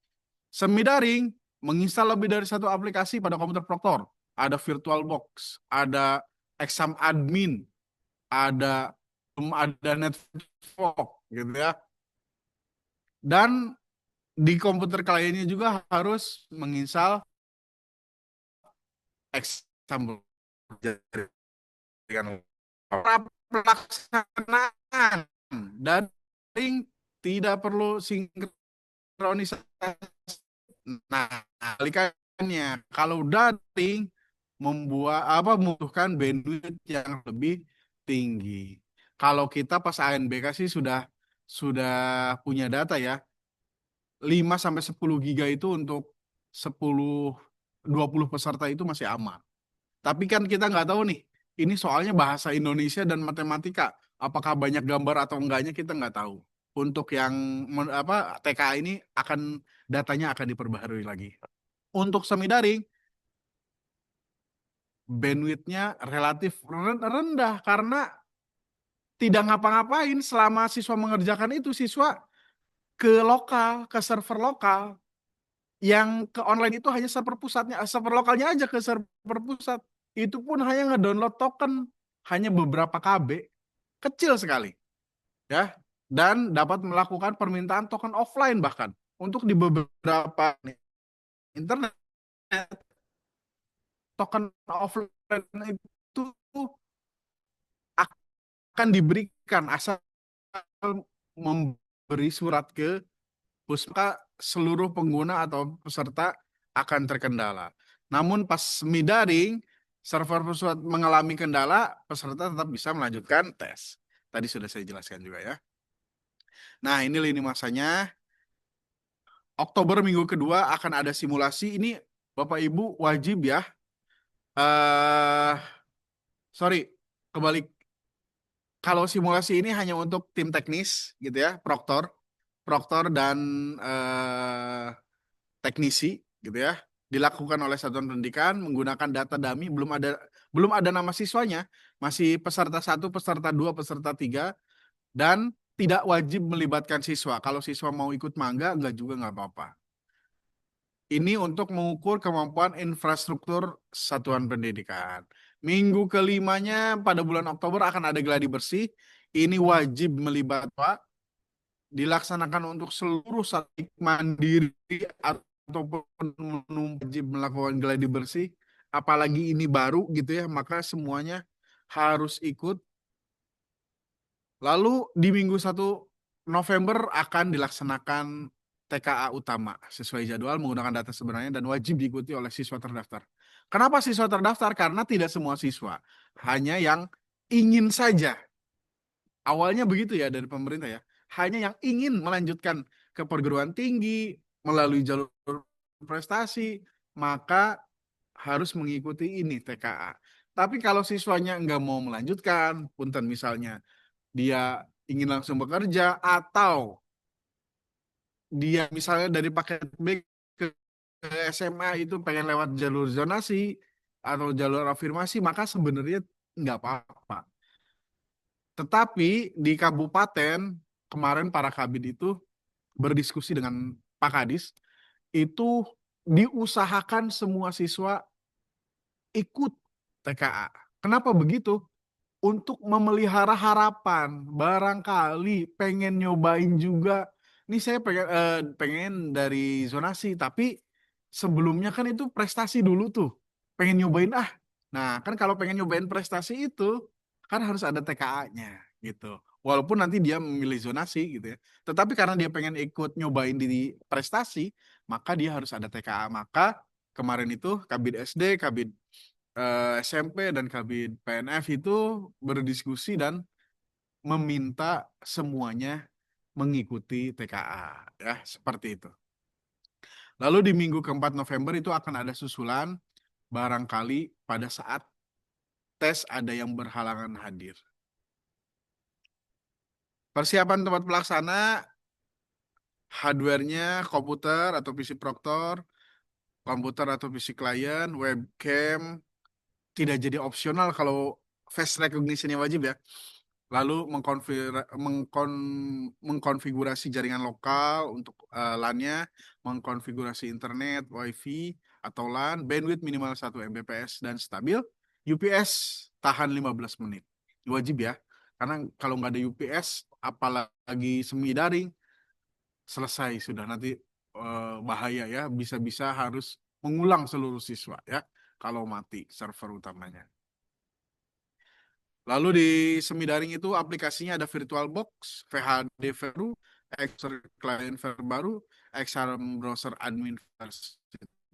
Semi daring menginstal lebih dari satu aplikasi pada komputer proktor. Ada VirtualBox, ada exam admin, ada Network gitu ya. Dan di komputer kliennya juga harus menginstal exam jaringan lokal. Pelaksanaan daring tidak perlu sinkronisasi. Nah, kebalikannya, kalau daring membutuhkan bandwidth yang lebih tinggi. Kalau kita pas ANBK sih sudah punya data ya, 5 sampai 10 giga itu untuk 10-20 peserta itu masih aman. Tapi kan kita nggak tahu nih, ini soalnya bahasa Indonesia dan matematika. Apakah banyak gambar atau enggaknya kita nggak tahu. Untuk yang TKA ini datanya akan diperbaharui lagi. Untuk semi daring, bandwidth-nya relatif rendah karena tidak ngapa-ngapain selama siswa mengerjakan itu, siswa ke lokal, ke server lokal. Yang ke online itu hanya server pusatnya, server lokalnya aja ke server pusat. Itu pun hanya ngedownload token, hanya beberapa KB, kecil sekali. Ya, dan dapat melakukan permintaan token offline bahkan untuk di beberapa internet token offline itu akan diberikan asal memberi surat ke Puspaka, seluruh pengguna atau peserta akan terkendala. Namun pas semi-daring, server Puspaka mengalami kendala, peserta tetap bisa melanjutkan tes. Tadi sudah saya jelaskan juga ya. Nah, ini lini masanya. Oktober minggu kedua akan ada simulasi. Ini Bapak Ibu wajib ya. eh Sorry, kebalik. Kalau simulasi ini hanya untuk tim teknis gitu ya, proktor dan eh, teknisi gitu ya, dilakukan oleh satuan pendidikan menggunakan data dummy, belum ada nama siswanya, masih peserta satu, peserta dua, peserta tiga, dan tidak wajib melibatkan siswa. Kalau siswa mau ikut mangga, enggak juga nggak apa-apa. Ini untuk mengukur kemampuan infrastruktur satuan pendidikan. Minggu kelimanya pada bulan Oktober akan ada gladi bersih. Ini wajib melibatkan, dilaksanakan untuk seluruh satuan mandiri ataupun wajib melakukan gladi bersih. Apalagi ini baru gitu ya, maka semuanya harus ikut. Lalu di minggu 1 November akan dilaksanakan TKA utama sesuai jadwal menggunakan data sebenarnya dan wajib diikuti oleh siswa terdaftar. Kenapa siswa terdaftar? Karena tidak semua siswa, hanya yang ingin saja. Awalnya begitu ya dari pemerintah ya. Hanya yang ingin melanjutkan ke perguruan tinggi melalui jalur prestasi, maka harus mengikuti ini TKA. Tapi kalau siswanya nggak mau melanjutkan, punten misalnya dia ingin langsung bekerja atau dia misalnya dari paket B ke SMA itu pengen lewat jalur zonasi atau jalur afirmasi, maka sebenarnya nggak apa-apa. Tetapi di kabupaten kemarin para kabid itu berdiskusi dengan Pak Kadis, itu diusahakan semua siswa ikut TKA. Kenapa begitu? Untuk memelihara harapan, barangkali pengen nyobain juga. Ini saya pengen dari zonasi, tapi sebelumnya kan itu prestasi dulu tuh, pengen nyobain ah. Nah kan kalau pengen nyobain prestasi itu kan harus ada TKA-nya gitu. Walaupun nanti dia memilih zonasi gitu ya, tetapi karena dia pengen ikut nyobain di prestasi, maka dia harus ada TKA. Maka kemarin itu Kabid SD, Kabid SMP dan Kabid PNF itu berdiskusi dan meminta semuanya mengikuti TKA ya seperti itu. Lalu di minggu keempat November itu akan ada susulan, barangkali pada saat tes ada yang berhalangan hadir. Persiapan tempat pelaksana, hardware-nya komputer atau PC Proctor, komputer atau PC klien, webcam, tidak jadi opsional kalau face recognition-nya wajib ya. Lalu mengkonfigurasi jaringan lokal untuk LAN-nya, mengkonfigurasi internet, WiFi atau LAN, bandwidth minimal 1 Mbps dan stabil, UPS tahan 15 menit. Wajib ya, karena kalau nggak ada UPS, apalagi semi daring, selesai sudah nanti bahaya ya, bisa-bisa harus mengulang seluruh siswa ya, kalau mati server utamanya. Lalu di semi daring itu aplikasinya ada VirtualBox, VHD baru, Excel client baru, XRM browser admin versi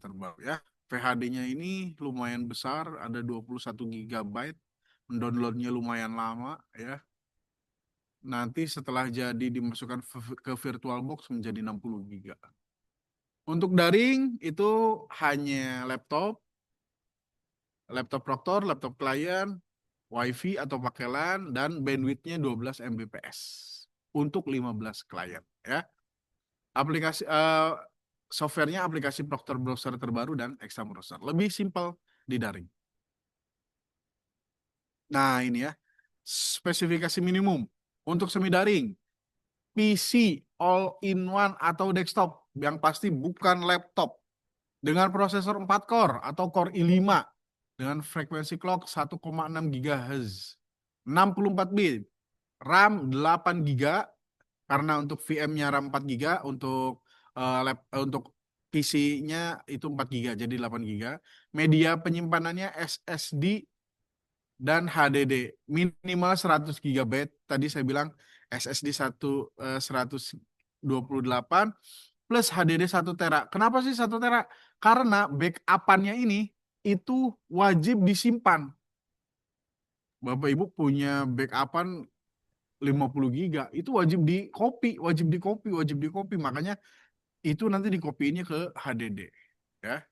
terbaru ya. VHD-nya ini lumayan besar, ada 21 GB, mendownloadnya lumayan lama ya. Nanti setelah jadi dimasukkan ke VirtualBox menjadi 60 GB. Untuk daring itu hanya laptop Proctor, laptop klien, WiFi atau pakai LAN, dan bandwidthnya 12 Mbps untuk 15 klien ya. Aplikasi softwarenya aplikasi Proctor browser terbaru dan Exam browser. Lebih simpel di daring. Nah, ini ya. Spesifikasi minimum untuk semi daring. PC all in one atau desktop yang pasti bukan laptop dengan prosesor 4 core atau core i5 dengan frekuensi clock 1,6 GHz, 64 bit, RAM 8 GB karena untuk VM-nya RAM 4 GB, untuk PC-nya itu 4 GB jadi 8 GB. Media penyimpanannya SSD dan HDD minimal 100 GB. Tadi saya bilang SSD 128 plus HDD 1 TB. Kenapa sih 1 TB? Karena backup-annya ini itu wajib disimpan. Bapak Ibu punya backup-an 50 GB, itu wajib di copy, wajib di copy, wajib di copy. Makanya itu nanti di copy-nya ke HDD. Ya.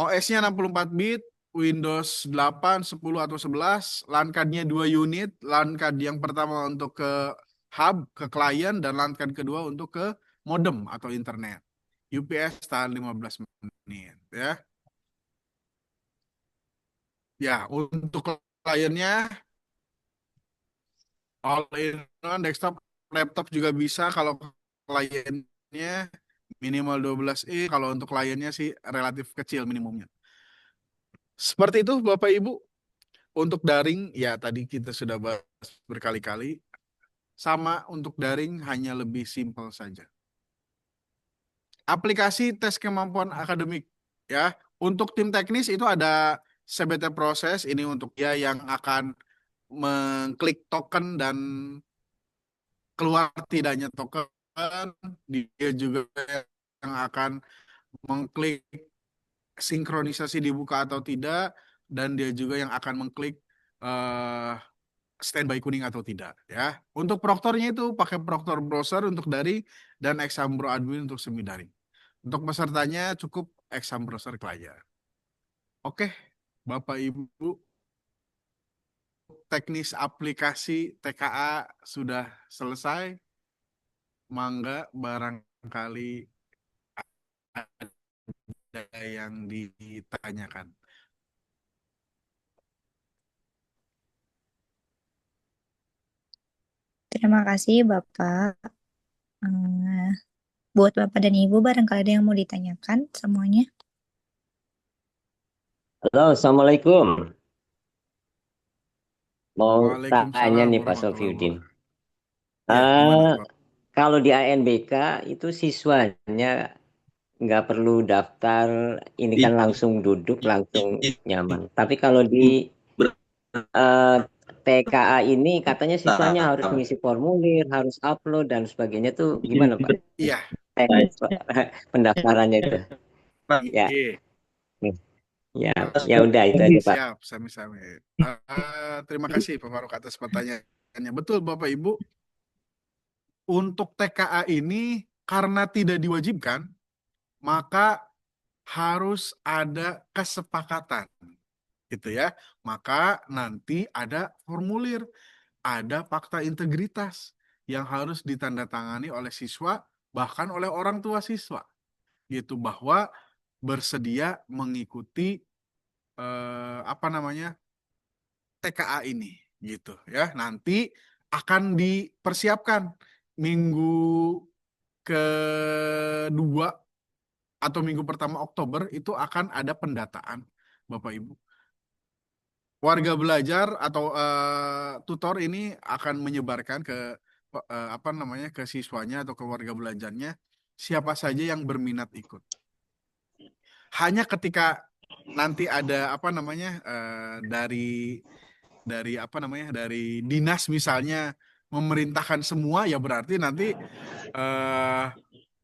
OS-nya 64 bit, Windows 8, 10 atau 11, LAN card-nya 2 unit, LAN card yang pertama untuk ke hub, ke klien, dan LAN card kedua untuk ke modem atau internet. UPS tahan 15 menit ya. Ya, untuk kliennya all in one, desktop, laptop juga bisa. Kalau kliennya minimal 12 in, kalau untuk kliennya sih relatif kecil minimumnya. Seperti itu Bapak Ibu. Untuk daring, ya tadi kita sudah bahas berkali-kali. Sama untuk daring hanya lebih simpel saja. Aplikasi tes kemampuan akademik. Ya, untuk tim teknis itu ada CBT proses. Ini untuk dia yang akan mengklik token dan keluar tidaknya token. Dia juga yang akan mengklik sinkronisasi dibuka atau tidak. Dan dia juga yang akan mengklik standby kuning atau tidak ya. Untuk proktornya itu pakai proktor browser untuk daring dan Exambro admin untuk semi daring. Untuk pesertanya cukup Exam browser klien. Oke, Bapak Ibu, teknis aplikasi TKA sudah selesai. Mangga barangkali ada yang ditanyakan. Terima kasih Bapak. Eh, buat Bapak dan Ibu barangkali ada yang mau ditanyakan semuanya. Halo, Assalamualaikum. Mau tanya Waalaikumsalam nih Pak warahmatullahi Sofiuddin. wabarakatuh. Ya, gimana Pak? Kalau di ANBK itu siswanya nggak perlu daftar, ini kan langsung duduk, langsung nyaman. Tapi kalau di eh, TKA ini katanya siswanya harus mengisi formulir, harus upload dan sebagainya tuh gimana Pak? Iya. Teknis Pak, pendaftarannya itu. Ya, Iya. ya, ya udah itu aja Pak. Siap, sami-sami. Terima kasih Pak Faruk atas pertanyaannya. Betul Bapak Ibu, untuk TKA ini karena tidak diwajibkan, maka harus ada kesepakatan, gitu ya. Maka nanti ada formulir, ada fakta integritas yang harus ditandatangani oleh siswa, bahkan oleh orang tua siswa, gitu, bahwa bersedia mengikuti TKA ini, gitu ya. Nanti akan dipersiapkan minggu kedua atau minggu pertama Oktober itu akan ada pendataan, Bapak Ibu. Warga belajar atau tutor ini akan menyebarkan ke ke siswanya atau ke warga belajarnya siapa saja yang berminat ikut. Hanya ketika nanti ada dari dinas misalnya memerintahkan semua, ya berarti nanti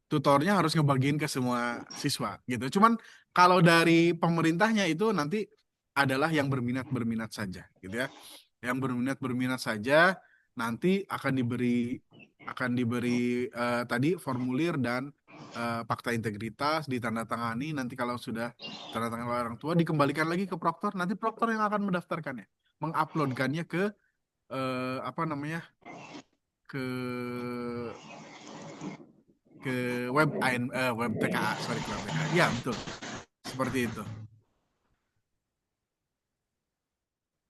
tutornya harus ngebagiin ke semua siswa gitu. Cuman kalau dari pemerintahnya itu nanti adalah yang berminat saja gitu ya. Yang berminat saja nanti akan diberi tadi formulir dan fakta integritas ditandatangani. Nanti kalau sudah ditandatangani oleh orang tua dikembalikan lagi ke proktor. Nanti proktor yang akan mendaftarkannya, menguploadkannya ke ke web TKA, sorry, ke web TKA. Ya, betul. Seperti itu.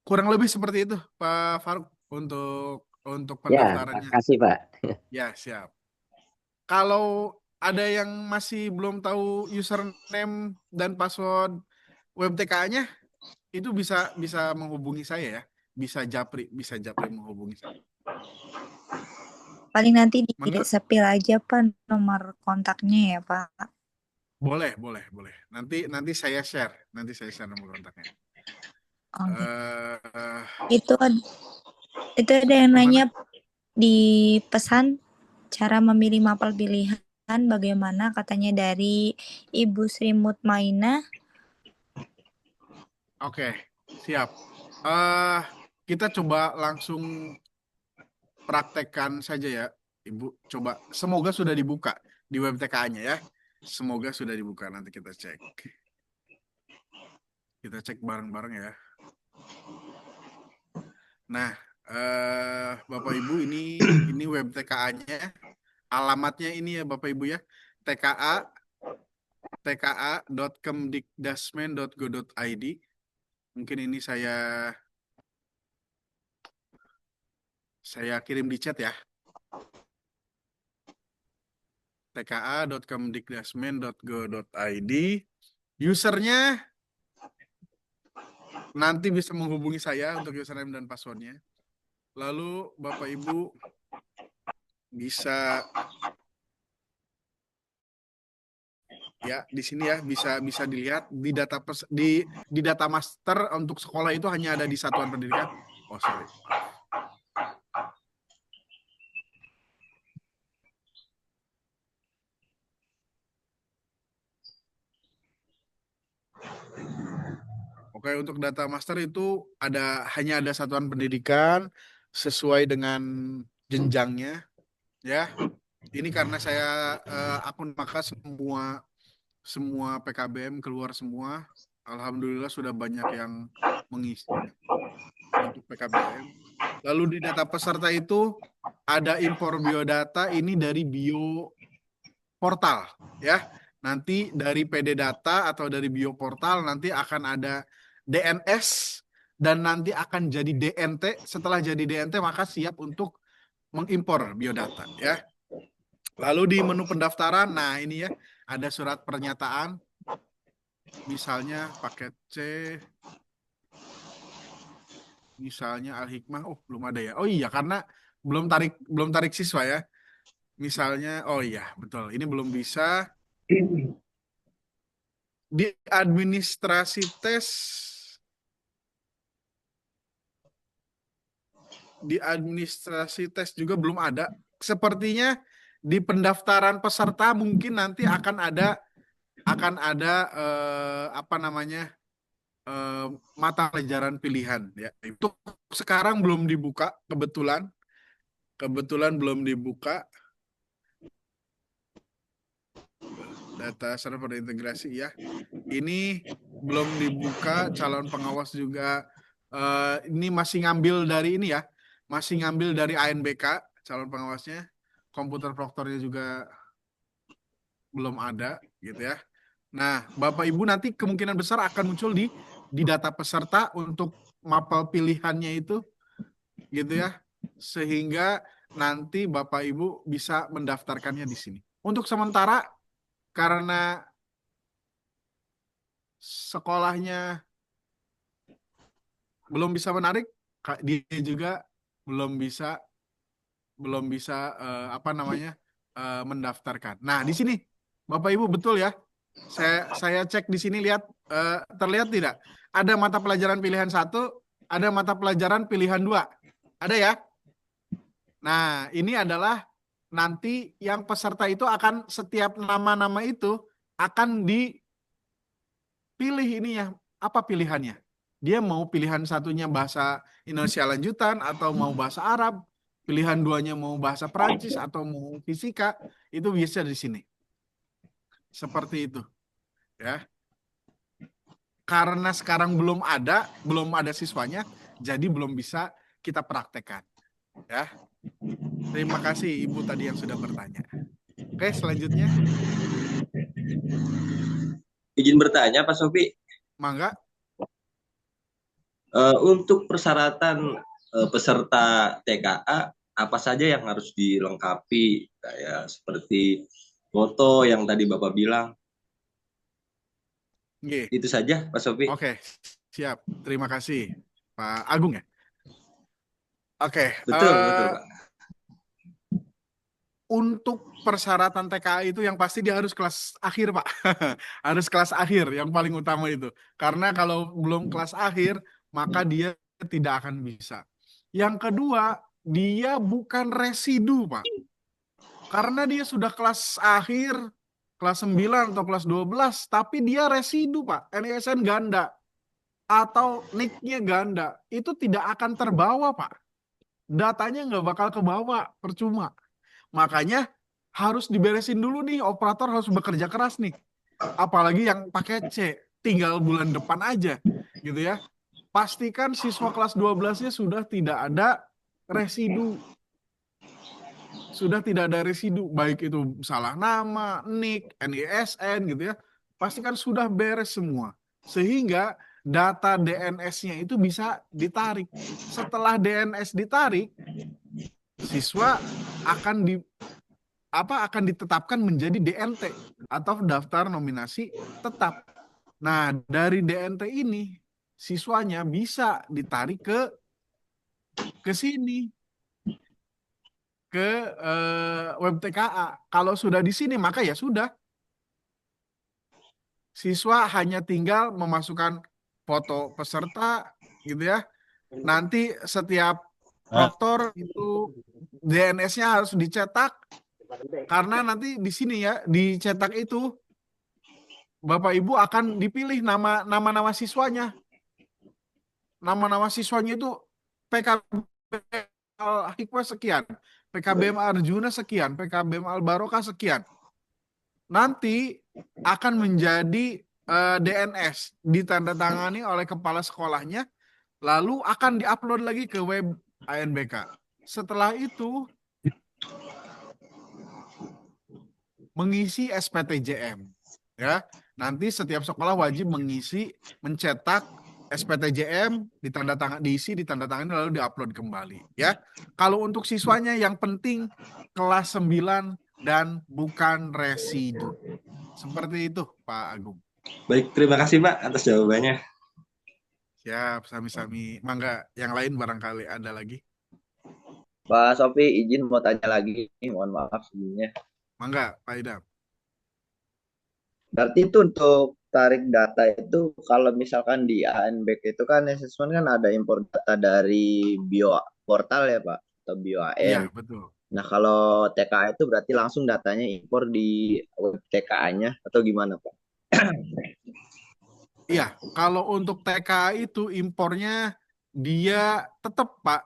Kurang lebih seperti itu, Pak Faruk, untuk Ya, pendaftarannya. makasih Pak. Ya, siap. Kalau ada yang masih belum tahu username dan password web TKA-nya, itu bisa menghubungi saya ya. Bisa japri menghubungi saya. Paling nanti di Mangga? sepil aja Pak nomor kontaknya ya Pak. Boleh. Nanti saya share nomor kontaknya. Oh, gitu. eh Itu itu ada yang gimana? nanya di pesan cara memilih mapel pilihan bagaimana katanya dari Ibu Sri Mutmainah. Oke, siap. eh kita coba langsung praktekkan saja ya, Ibu. Coba, semoga sudah dibuka di web TKA-nya ya. Semoga sudah dibuka. Nanti kita cek. Kita cek bareng-bareng ya. Nah, Bapak Ibu, ini web TKA-nya. Alamatnya ini ya Bapak Ibu ya. tka.kemdikdasmen.go.id. Mungkin ini saya kirim di chat ya. tka.kemdikdasmen.go.id. Usernya nanti bisa menghubungi saya untuk username dan passwordnya. Lalu Bapak Ibu bisa ya di sini ya bisa dilihat di data master untuk sekolah itu hanya ada di satuan pendidikan. Oh sorry. Oke, untuk data master itu hanya ada satuan pendidikan sesuai dengan jenjangnya ya. Ini karena saya akun maka semua PKBM keluar semua. Alhamdulillah sudah banyak yang mengisi untuk PKBM. Lalu di data peserta itu ada impor biodata ini dari bio portal ya. Nanti dari PD Data atau dari bioportal nanti akan ada DNS dan nanti akan jadi DNT. Setelah jadi DNT maka siap untuk mengimpor biodata ya. Lalu di menu pendaftaran, nah ini ya ada surat pernyataan, misalnya paket C, misalnya Al-Hikmah, oh belum ada ya. Oh iya karena belum tarik siswa ya. Misalnya, oh iya betul, ini belum bisa. Di administrasi tes, juga belum ada. Sepertinya di pendaftaran peserta mungkin nanti akan ada apa namanya mata pelajaran pilihan ya. Itu sekarang belum dibuka kebetulan belum dibuka data server integrasi ya. Ini belum dibuka, calon pengawas juga ini masih ngambil dari ini ya, masih ngambil dari ANBK calon pengawasnya, komputer proktornya juga belum ada gitu ya. Nah, Bapak Ibu nanti kemungkinan besar akan muncul di data peserta untuk mapel pilihannya itu gitu ya. Sehingga nanti Bapak Ibu bisa mendaftarkannya di sini. Untuk sementara karena sekolahnya belum bisa menarik, dia juga belum bisa apa namanya mendaftarkan. Nah, di sini Bapak Ibu betul ya. Saya cek di sini lihat terlihat tidak? Ada mata pelajaran pilihan 1, ada mata pelajaran pilihan 2. Ada ya? Nah, ini adalah nanti yang peserta itu akan setiap nama-nama itu akan dipilih ini ya, apa pilihannya? Dia mau pilihan satunya bahasa Indonesia lanjutan atau mau bahasa Arab, pilihan duanya mau bahasa Perancis atau mau fisika, itu bisa di sini. Seperti itu, ya. Karena sekarang belum ada siswanya, jadi belum bisa kita praktekkan, ya. Terima kasih Ibu tadi yang sudah bertanya. Oke, selanjutnya, Izin bertanya Pak Sofi, mangga. untuk persyaratan peserta TKA apa saja yang harus dilengkapi, kayak seperti foto yang tadi Bapak bilang. Nggih. Itu saja Pak Sofi. Oke, siap. Terima kasih Pak Agung ya. Oke, Betul Pak. untuk persyaratan TKA itu yang pasti dia harus kelas akhir, Pak. Harus kelas akhir yang paling utama itu. Karena kalau belum kelas akhir, maka dia tidak akan bisa. Yang kedua, dia bukan residu, Pak. Karena dia sudah kelas akhir, kelas 9 atau kelas 12, tapi dia residu, Pak. NISN ganda atau NIK-nya ganda, itu tidak akan terbawa, Pak. Datanya nggak bakal kebawa, percuma. Makanya harus diberesin dulu nih, operator harus bekerja keras nih. Apalagi yang pakai C, tinggal bulan depan aja, gitu ya. Pastikan siswa kelas 12-nya sudah tidak ada residu. Sudah tidak ada residu, baik itu salah nama, NIK, NISN gitu ya. Pastikan sudah beres semua. Sehingga data DNS-nya itu bisa ditarik. Setelah DNS ditarik, siswa akan ditetapkan menjadi DNT atau daftar nominasi tetap. Nah, dari DNT ini siswanya bisa ditarik ke sini, ke web TKA. Kalau sudah di sini maka ya sudah, siswa hanya tinggal memasukkan foto peserta gitu ya. Nanti setiap proktor itu DNS-nya harus dicetak, karena nanti di sini ya dicetak itu Bapak Ibu akan dipilih nama siswanya. Nama-nama siswanya itu PKB Al-Hikmah sekian, PKBM Arjuna sekian, PKBM Al-Barokah sekian. Nanti akan menjadi DNS, ditandatangani oleh kepala sekolahnya, lalu akan diupload lagi ke web ANBK. Setelah itu mengisi SPTJM, ya. Nanti setiap sekolah wajib mencetak SPTJM, diisi, ditandatangani, lalu diupload kembali, ya. Kalau untuk siswanya yang penting kelas 9 dan bukan residu. Seperti itu, Pak Agung. Baik, terima kasih Pak atas jawabannya. Siap, sami-sami. Mangga, yang lain barangkali ada lagi. Pak Sofi, izin mau tanya lagi, mohon maaf sebelumnya. Mangga, Pak Idam. Berarti itu untuk tarik data itu kalau misalkan di ANBK itu kan assessment kan ada impor data dari bio portal ya Pak, atau bio AN. Iya, betul. Nah kalau TKA itu berarti langsung datanya impor di web TKA-nya atau gimana Pak? Iya, kalau untuk TKA itu impornya dia tetap, Pak,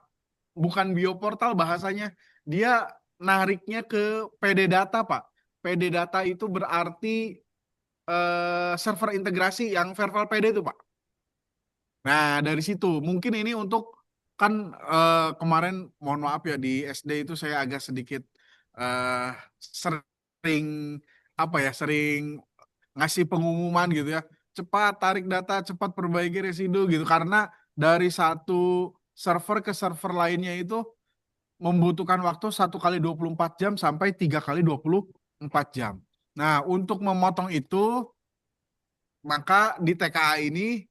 bukan bioportal bahasanya, dia nariknya ke PD Data, Pak. PD Data itu berarti server integrasi yang Verval PD itu, Pak. Nah, dari situ mungkin ini untuk kan kemarin mohon maaf ya di SD itu saya agak sedikit sering sering ngasih pengumuman gitu ya. Cepat tarik data, cepat perbaiki residu gitu, karena dari satu server ke server lainnya itu membutuhkan waktu 1 kali 24 jam sampai 3 kali 24 jam. Nah, untuk memotong itu, maka di TKA ini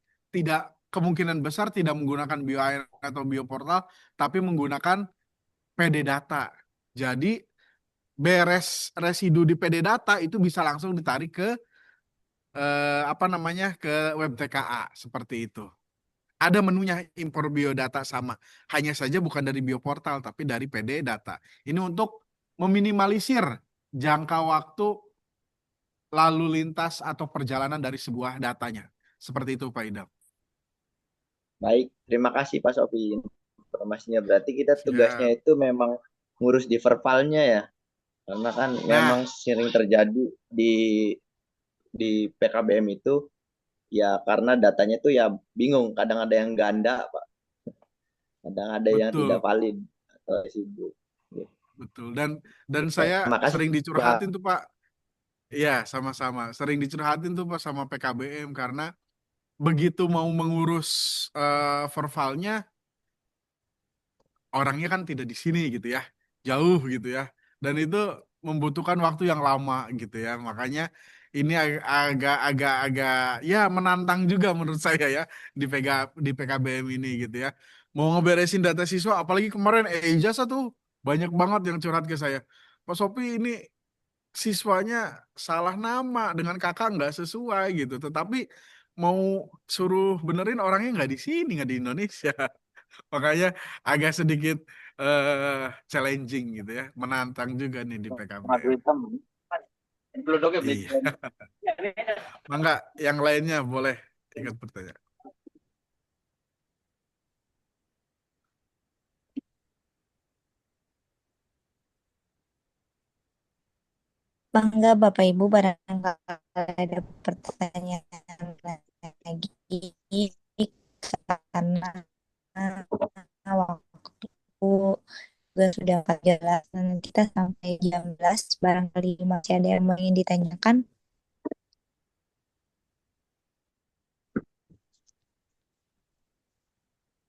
kemungkinan besar tidak menggunakan BioAir atau bioportal, tapi menggunakan PD Data. Jadi beres residu di PD Data itu bisa langsung ditarik ke ke web TKA seperti itu. Ada menunya impor biodata sama, hanya saja bukan dari bioportal tapi dari PD Data. Ini untuk meminimalisir jangka waktu lalu lintas atau perjalanan dari sebuah datanya. Seperti itu, Pak Idam. Baik, terima kasih Pak Sofi informasinya. Berarti kita tugasnya Siap. itu memang ngurus di verbalnya ya, karena kan memang sering terjadi di PKBM itu ya, karena datanya tuh ya bingung, kadang ada yang ganda Pak, kadang ada yang Betul. tidak valid atau sibuk. Betul. Dan saya Makasih sering Pak. dicurhatin tuh, Pak. Iya, sama-sama. Sering dicurhatin tuh, Pak, sama PKBM karena begitu mau mengurus vervalnya, orangnya kan tidak di sini gitu ya, jauh gitu ya, dan itu membutuhkan waktu yang lama gitu ya. Makanya ini agak ya menantang juga menurut saya ya di PKBM ini gitu ya. Mau ngeberesin data siswa, apalagi kemarin ijazah tuh banyak banget yang curhat ke saya. Pak Sopi, ini siswanya salah nama dengan kakak nggak sesuai gitu. Tetapi mau suruh benerin orangnya nggak di sini, nggak di Indonesia. Makanya agak sedikit challenging gitu ya, menantang juga nih di PKBM. Iya, mangga yang lainnya boleh ikut bertanya. Bangga Bapak Ibu, barangkali ada pertanyaan lagi karena waktu juga sudah 14 dan kita sampai jam 11, barangkali masih ada yang ingin ditanyakan.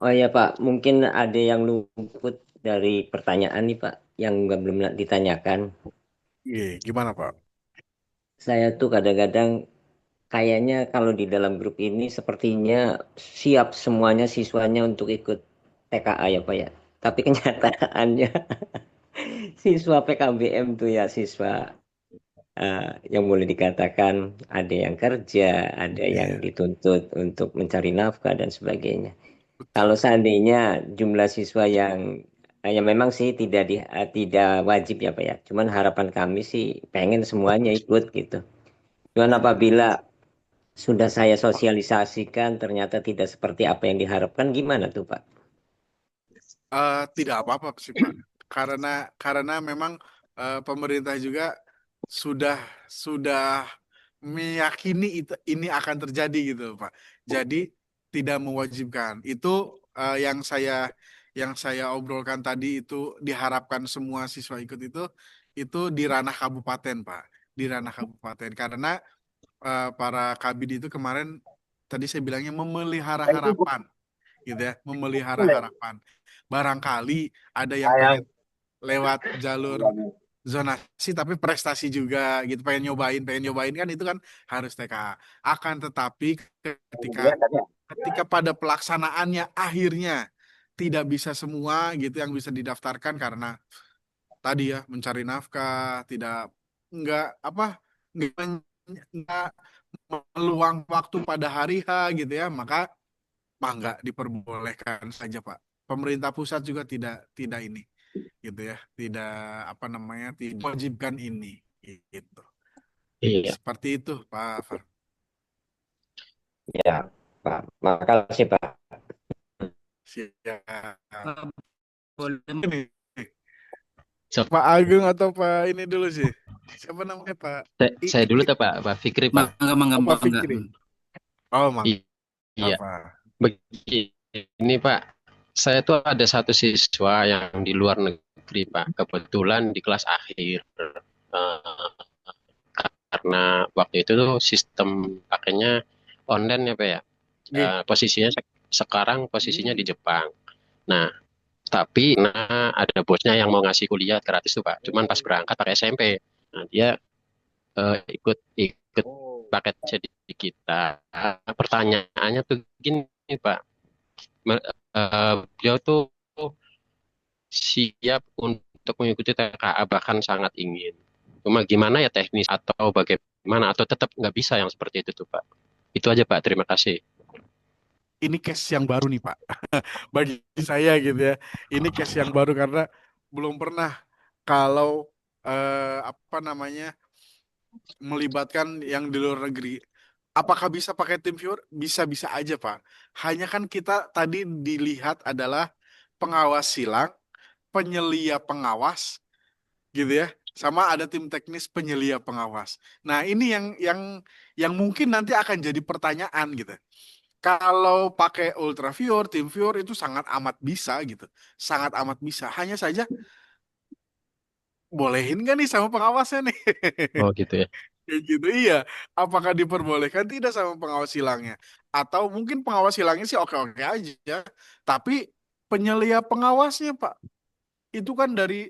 Oh ya Pak, mungkin ada yang luput dari pertanyaan nih Pak, yang belum ditanyakan. Iya, gimana Pak? Saya tuh kadang-kadang kayaknya kalau di dalam grup ini sepertinya siap semuanya siswanya untuk ikut TKA ya Pak ya. Tapi kenyataannya siswa PKBM tuh ya siswa yang boleh dikatakan ada yang kerja, ada yang Iya, dituntut untuk mencari nafkah dan sebagainya. Kalau betul. seandainya jumlah siswa yang ya memang sih tidak wajib ya Pak ya. Cuman harapan kami sih pengen semuanya ikut gitu. Cuman Iya. apabila sudah saya sosialisasikan ternyata tidak seperti apa yang diharapkan gimana tuh Pak? Tidak apa-apa sih Pak, karena memang pemerintah juga sudah sudah meyakini ini akan terjadi gitu Pak. Jadi tidak mewajibkan. Itu yang saya obrolkan tadi itu diharapkan semua siswa ikut itu di ranah kabupaten Pak, di ranah kabupaten karena para kabid itu kemarin tadi saya bilangnya memelihara harapan gitu ya, memelihara harapan. Barangkali ada yang pengen lewat jalur zonasi tapi prestasi juga gitu, pengen nyobain kan itu kan harus TKA. Akan tetapi ketika ketika pada pelaksanaannya akhirnya tidak bisa semua gitu yang bisa didaftarkan karena tadi ya mencari nafkah, tidak nggak apa nggak meluang waktu pada hari H gitu ya, maka nggak diperbolehkan saja Pak. Pemerintah pusat juga tidak tidak ini gitu ya, tidak apa namanya, tidak mewajibkan ini gitu. Iya, Seperti itu Pak Far. Ya Pak, makasih Pak. Siap. Boleh Ini so, Pak Agung atau Pak ini dulu sih. Siapa namanya Pak? saya dulu tuh Pak Fikri Pak. mangga mangga Oh, Pak mangga. Fikri. Oh, Iya, apa? begini Pak, saya tuh ada satu siswa yang di luar negeri Pak, kebetulan di kelas akhir. Eh, karena waktu itu tuh sistem pakainya online ya Pak ya. Nggih. Posisinya sekarang posisinya di Jepang. Nah, tapi ada bosnya yang mau ngasih kuliah gratis tuh Pak. Cuman pas berangkat pakai SMP. Nah, dia ikut ikut paket jadi kita. Pertanyaannya tuh gini Pak, beliau tuh siap untuk mengikuti TKA bahkan sangat ingin. Cuma gimana ya teknis atau bagaimana atau tetap nggak bisa yang seperti itu tuh Pak. Itu aja Pak, terima kasih. Ini case yang baru nih Pak. Bagi saya gitu ya. Ini case yang baru karena belum pernah kalau apa namanya melibatkan yang di luar negeri. Apakah bisa pakai tim viewer? Bisa-bisa aja, Pak. Hanya kan kita tadi dilihat adalah pengawas silang, penyelia pengawas, gitu ya. Sama ada tim teknis penyelia pengawas. Nah, ini yang mungkin nanti akan jadi pertanyaan gitu. Kalau pakai ultra viewer, tim viewer itu sangat amat bisa gitu. Sangat amat bisa. Hanya saja bolehin nggak nih sama pengawasnya nih? Oh gitu ya. Kayak gitu, iya. Apakah diperbolehkan tidak sama pengawas silangnya? Atau mungkin pengawas silangnya sih oke-oke aja. Tapi penyelia pengawasnya, Pak, itu kan dari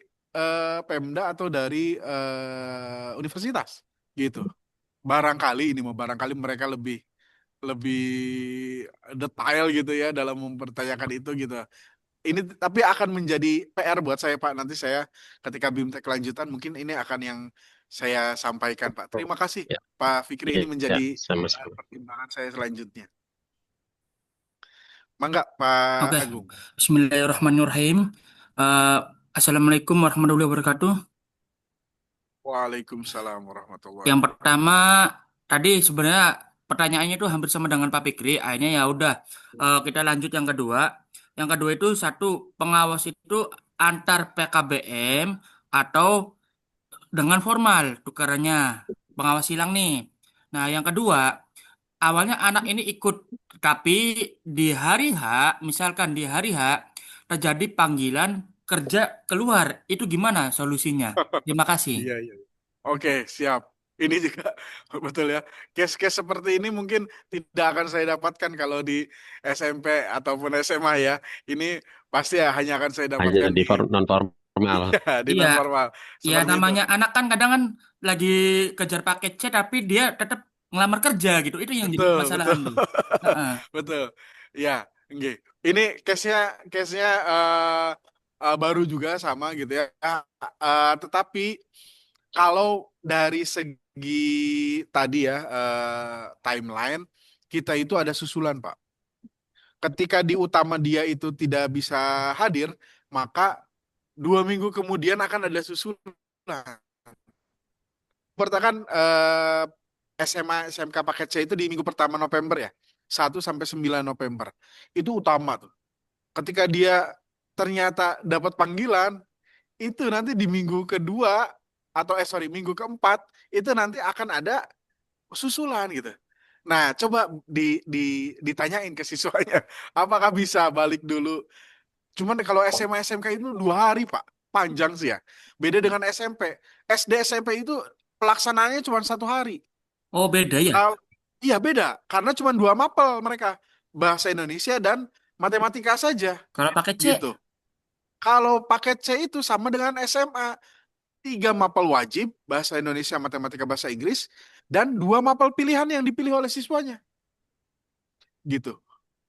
Pemda atau dari universitas, gitu. Barangkali ini mah barangkali mereka lebih lebih detail gitu ya dalam mempertanyakan itu gitu. ini tapi akan menjadi PR buat saya Pak. Nanti saya ketika BIMTEK lanjutan mungkin ini akan yang saya sampaikan Pak. Terima kasih Ya, Pak Fikri, ini ya, menjadi sama-sama. pertimbangan saya selanjutnya. Mangga Pak Oke, Agung. Bismillahirrahmanirrahim. Eh, Assalamualaikum warahmatullahi wabarakatuh. Waalaikumsalam warahmatullahi Yang wabarakatuh. pertama tadi sebenarnya pertanyaannya itu hampir sama dengan Pak Fikri. Akhirnya ya udah kita lanjut yang kedua. Yang kedua itu satu, pengawas itu antar PKBM atau dengan formal tukarannya, pengawas silang nih. Nah, yang kedua, awalnya anak ini ikut, tapi di hari H, misalkan di hari H terjadi panggilan kerja keluar, itu gimana solusinya? Terima kasih. Iya, iya. Oke, siap. Ini juga betul ya. Case-case seperti ini mungkin tidak akan saya dapatkan kalau di SMP ataupun SMA ya. Ini pasti ya hanya akan saya Hanya dapatkan di di non formal. iya, di Iya, non formal ya seperti itu. namanya anak kan kadang kan lagi kejar paket C, tapi dia tetap ngelamar kerja gitu. Itu yang jadi Betul, betul. permasalahan tuh. Heeh. Betul. Ya, nggih. Ini case-nya baru juga sama gitu ya. Tetapi kalau dari segi tadi ya timeline kita itu ada susulan, Pak. Ketika di utama dia itu tidak bisa hadir, maka 2 minggu kemudian akan ada susulan. Pertakan SMA SMK paket C itu di minggu pertama November ya. 1 sampai 9 November. Itu utama tuh. Ketika dia ternyata dapat panggilan, itu nanti di minggu kedua atau sorry minggu keempat itu nanti akan ada susulan gitu. Nah, coba ditanyain ke siswanya, apakah bisa balik dulu. Cuman kalau SMA SMK itu 2 hari Pak, panjang sih ya. Beda dengan SMP. SD SMP itu pelaksanaannya cuma 1 hari. Oh, beda ya. Kalau iya beda, karena cuma 2 mapel mereka, bahasa Indonesia dan matematika saja Kalau paket C, gitu. Kalau paket C itu sama dengan SMA, 3 mapel wajib, bahasa Indonesia, matematika, bahasa Inggris, dan 2 mapel pilihan yang dipilih oleh siswanya. Gitu.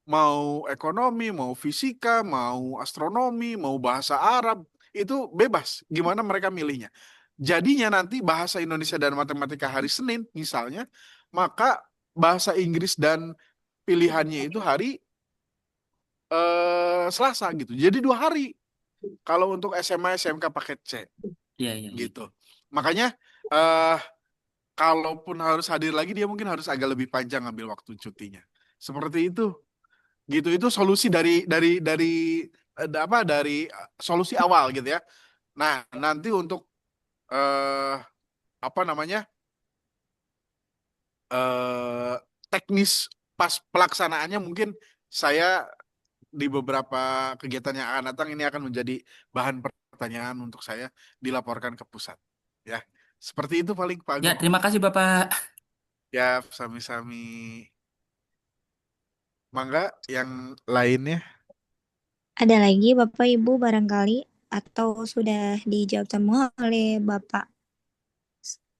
Mau ekonomi, mau fisika, mau astronomi, mau bahasa Arab, itu bebas. Gimana mereka milihnya. Jadinya nanti bahasa Indonesia dan matematika hari Senin misalnya, maka bahasa Inggris dan pilihannya itu hari Selasa gitu. Jadi 2 hari. Kalau untuk SMA SMK paket C iya iya. gitu. Makanya eh kalaupun harus hadir lagi dia mungkin harus agak lebih panjang ambil waktu cutinya. Seperti itu. Gitu itu solusi dari solusi awal gitu ya. Nah, nanti untuk eh apa namanya? eh teknis pas pelaksanaannya mungkin saya di beberapa kegiatan yang akan datang ini akan menjadi bahan pertanyaan untuk saya dilaporkan ke pusat. Ya, seperti itu paling Pak Ya, Agung. terima kasih Bapak. Ya, sami-sami. Mangga yang lainnya. Ada lagi Bapak Ibu barangkali atau sudah dijawab semua oleh Bapak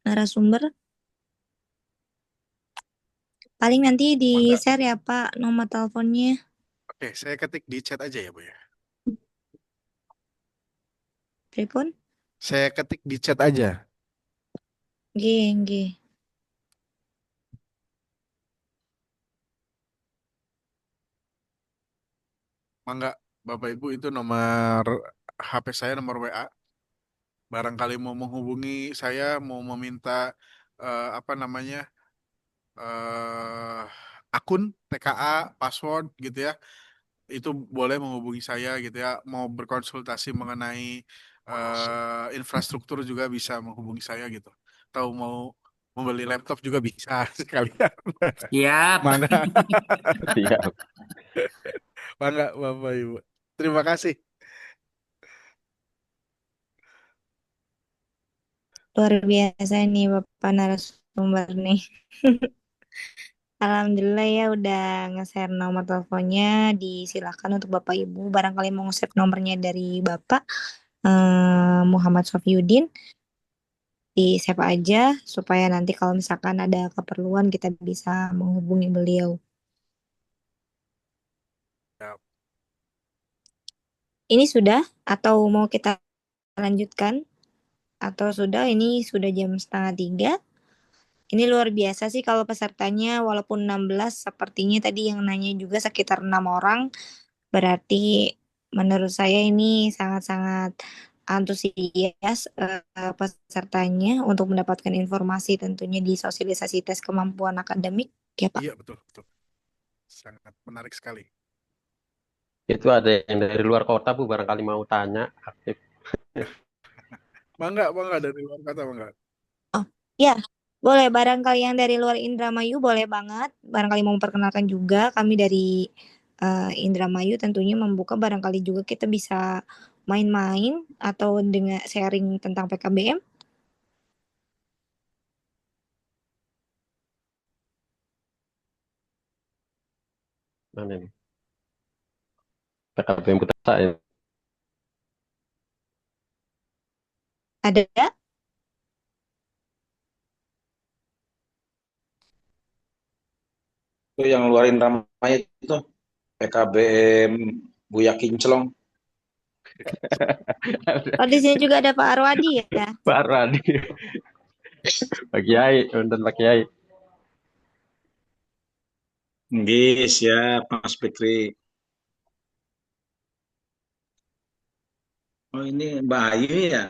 narasumber? Paling nanti Mangga. di-share ya Pak nomor teleponnya. Oke, saya ketik di chat aja ya, Bu ya. Pripun? Saya ketik di chat aja. Nggih, nggih. Mangga, Bapak Ibu itu nomor HP saya, nomor WA. Barangkali mau menghubungi saya, mau meminta apa namanya akun TKA, password gitu ya, itu boleh menghubungi saya gitu ya. Mau berkonsultasi mengenai infrastruktur juga bisa menghubungi saya gitu. Atau mau membeli laptop juga bisa sekalian. Siap. Mangga, Iya. mangga Bapak Ibu. Terima kasih. Luar biasa nih Bapak narasumber nih. Alhamdulillah ya udah nge-share nomor teleponnya. Disilakan untuk Bapak Ibu barangkali mau nge-save nomornya dari Bapak Muhammad Sofiyudin, di save aja supaya nanti kalau misalkan ada keperluan kita bisa menghubungi beliau. Ya, Ini sudah atau mau kita lanjutkan? Atau sudah, ini sudah jam 2:30. Ini luar biasa sih kalau pesertanya, walaupun 16, sepertinya tadi yang nanya juga sekitar 6 orang. Berarti menurut saya ini sangat-sangat antusias pesertanya untuk mendapatkan informasi tentunya di sosialisasi tes kemampuan akademik, ya Pak? Iya, betul, betul. Sangat menarik sekali. Itu ada yang dari luar kota, Bu, barangkali mau tanya, aktif. Bangga dari luar kata, bangga. Oh, ya. Boleh, barangkali yang dari luar Indramayu boleh banget. Barangkali mau memperkenalkan juga, kami dari Indramayu tentunya membuka, barangkali juga kita bisa main-main atau dengan sharing tentang PKBM. Mana ini? PKBM Putra saya. Ada? Itu yang ngeluarin ramai itu PKBM Buya Kinclong. Oh, di sini juga ada Pak Arwadi ya? Pak Radi. Pak Kiai, nonton Pak Kiai. Nggih, siap Mas Fikri. Oh, ini Mbak Ayu ya?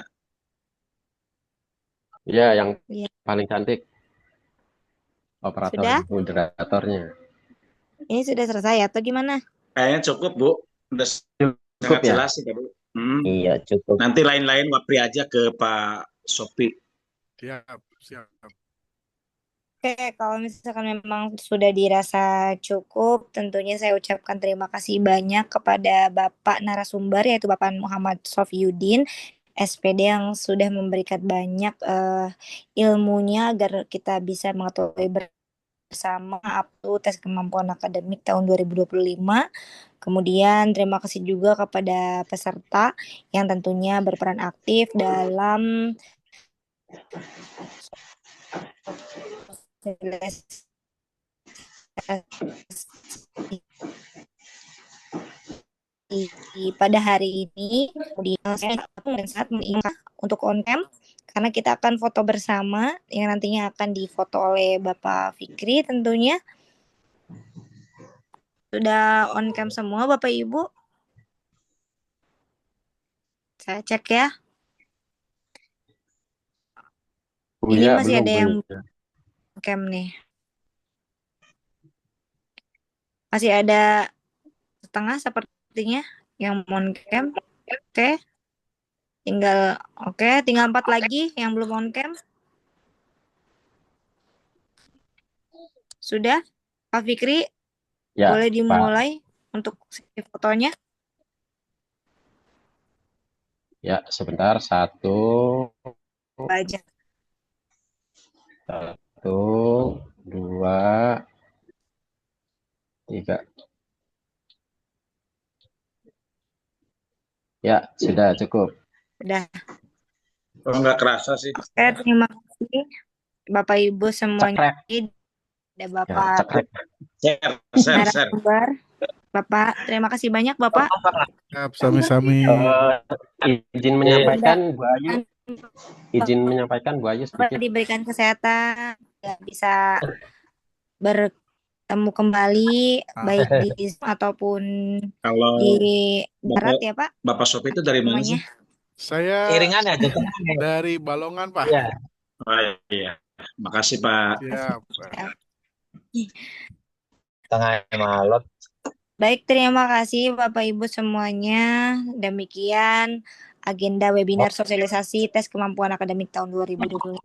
Iya, yang Iya. paling cantik. Operator Sudah? moderatornya. Ini sudah selesai atau gimana? Kayaknya cukup, Bu. Udah Cukup sangat ya? jelas sih, Bu. Iya, cukup. Nanti lain-lain wapri aja ke Pak Sopi. Siap, siap. Oke, kalau misalkan memang sudah dirasa cukup, tentunya saya ucapkan terima kasih banyak kepada Bapak narasumber, yaitu Bapak Muhammad Sofiyuddin, SPD, yang sudah memberikan banyak ilmunya agar kita bisa mengetahui bersama apa tes kemampuan akademik tahun 2025. Kemudian terima kasih juga kepada peserta yang tentunya berperan aktif dalam pada hari ini. Kemudian saya sangat mengingat untuk on cam karena kita akan foto bersama yang nantinya akan difoto oleh Bapak Fikri tentunya. Sudah on cam semua Bapak Ibu? Saya cek ya. Ini Buya, masih belum, ada yang Buya. cam nih. Masih ada setengah sepertinya yang on cam. Oke. Tinggal 4 lagi yang belum on cam. Sudah? Pak Fikri, Ya, boleh Pak. dimulai untuk fotonya? Ya, sebentar. 1, Aja. 1, 2, 3. Ya, sudah cukup. Udah. Oh, nggak kerasa sih. Oke, terima kasih Bapak Ibu semuanya. Cekrek. Ada Ya, Bapak cekrek. Share. narasumber. Bapak, terima kasih banyak Bapak. Siap, sami-sami. Izin menyampaikan Bu Ayu. Izin menyampaikan Bu Ayu Bapak sedikit. diberikan kesehatan, bisa bertemu kembali baik di ataupun Kalau di darat ya Pak. Bapak Sopi itu dari mana sih? Saya Iringan aja. dari Balongan, Pak. Iya. Oh, iya. Makasih Pak. Siap. Tengah malot. Baik, terima kasih Bapak Ibu semuanya. Demikian agenda webinar sosialisasi tes kemampuan akademik tahun 2025.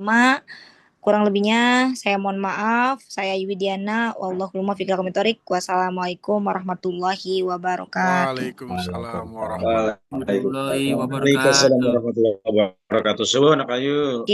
Kurang lebihnya saya mohon maaf. Saya Yuwidiana. Wallahul muwaffiq ila aqwamit thoriq. Wassalamualaikum warahmatullahi wabarakatuh. Waalaikumsalam Warahmatullahi wabarakatuh. Waalaikumsalam warahmatullahi wabarakatuh. Subuh, Anak Ayu.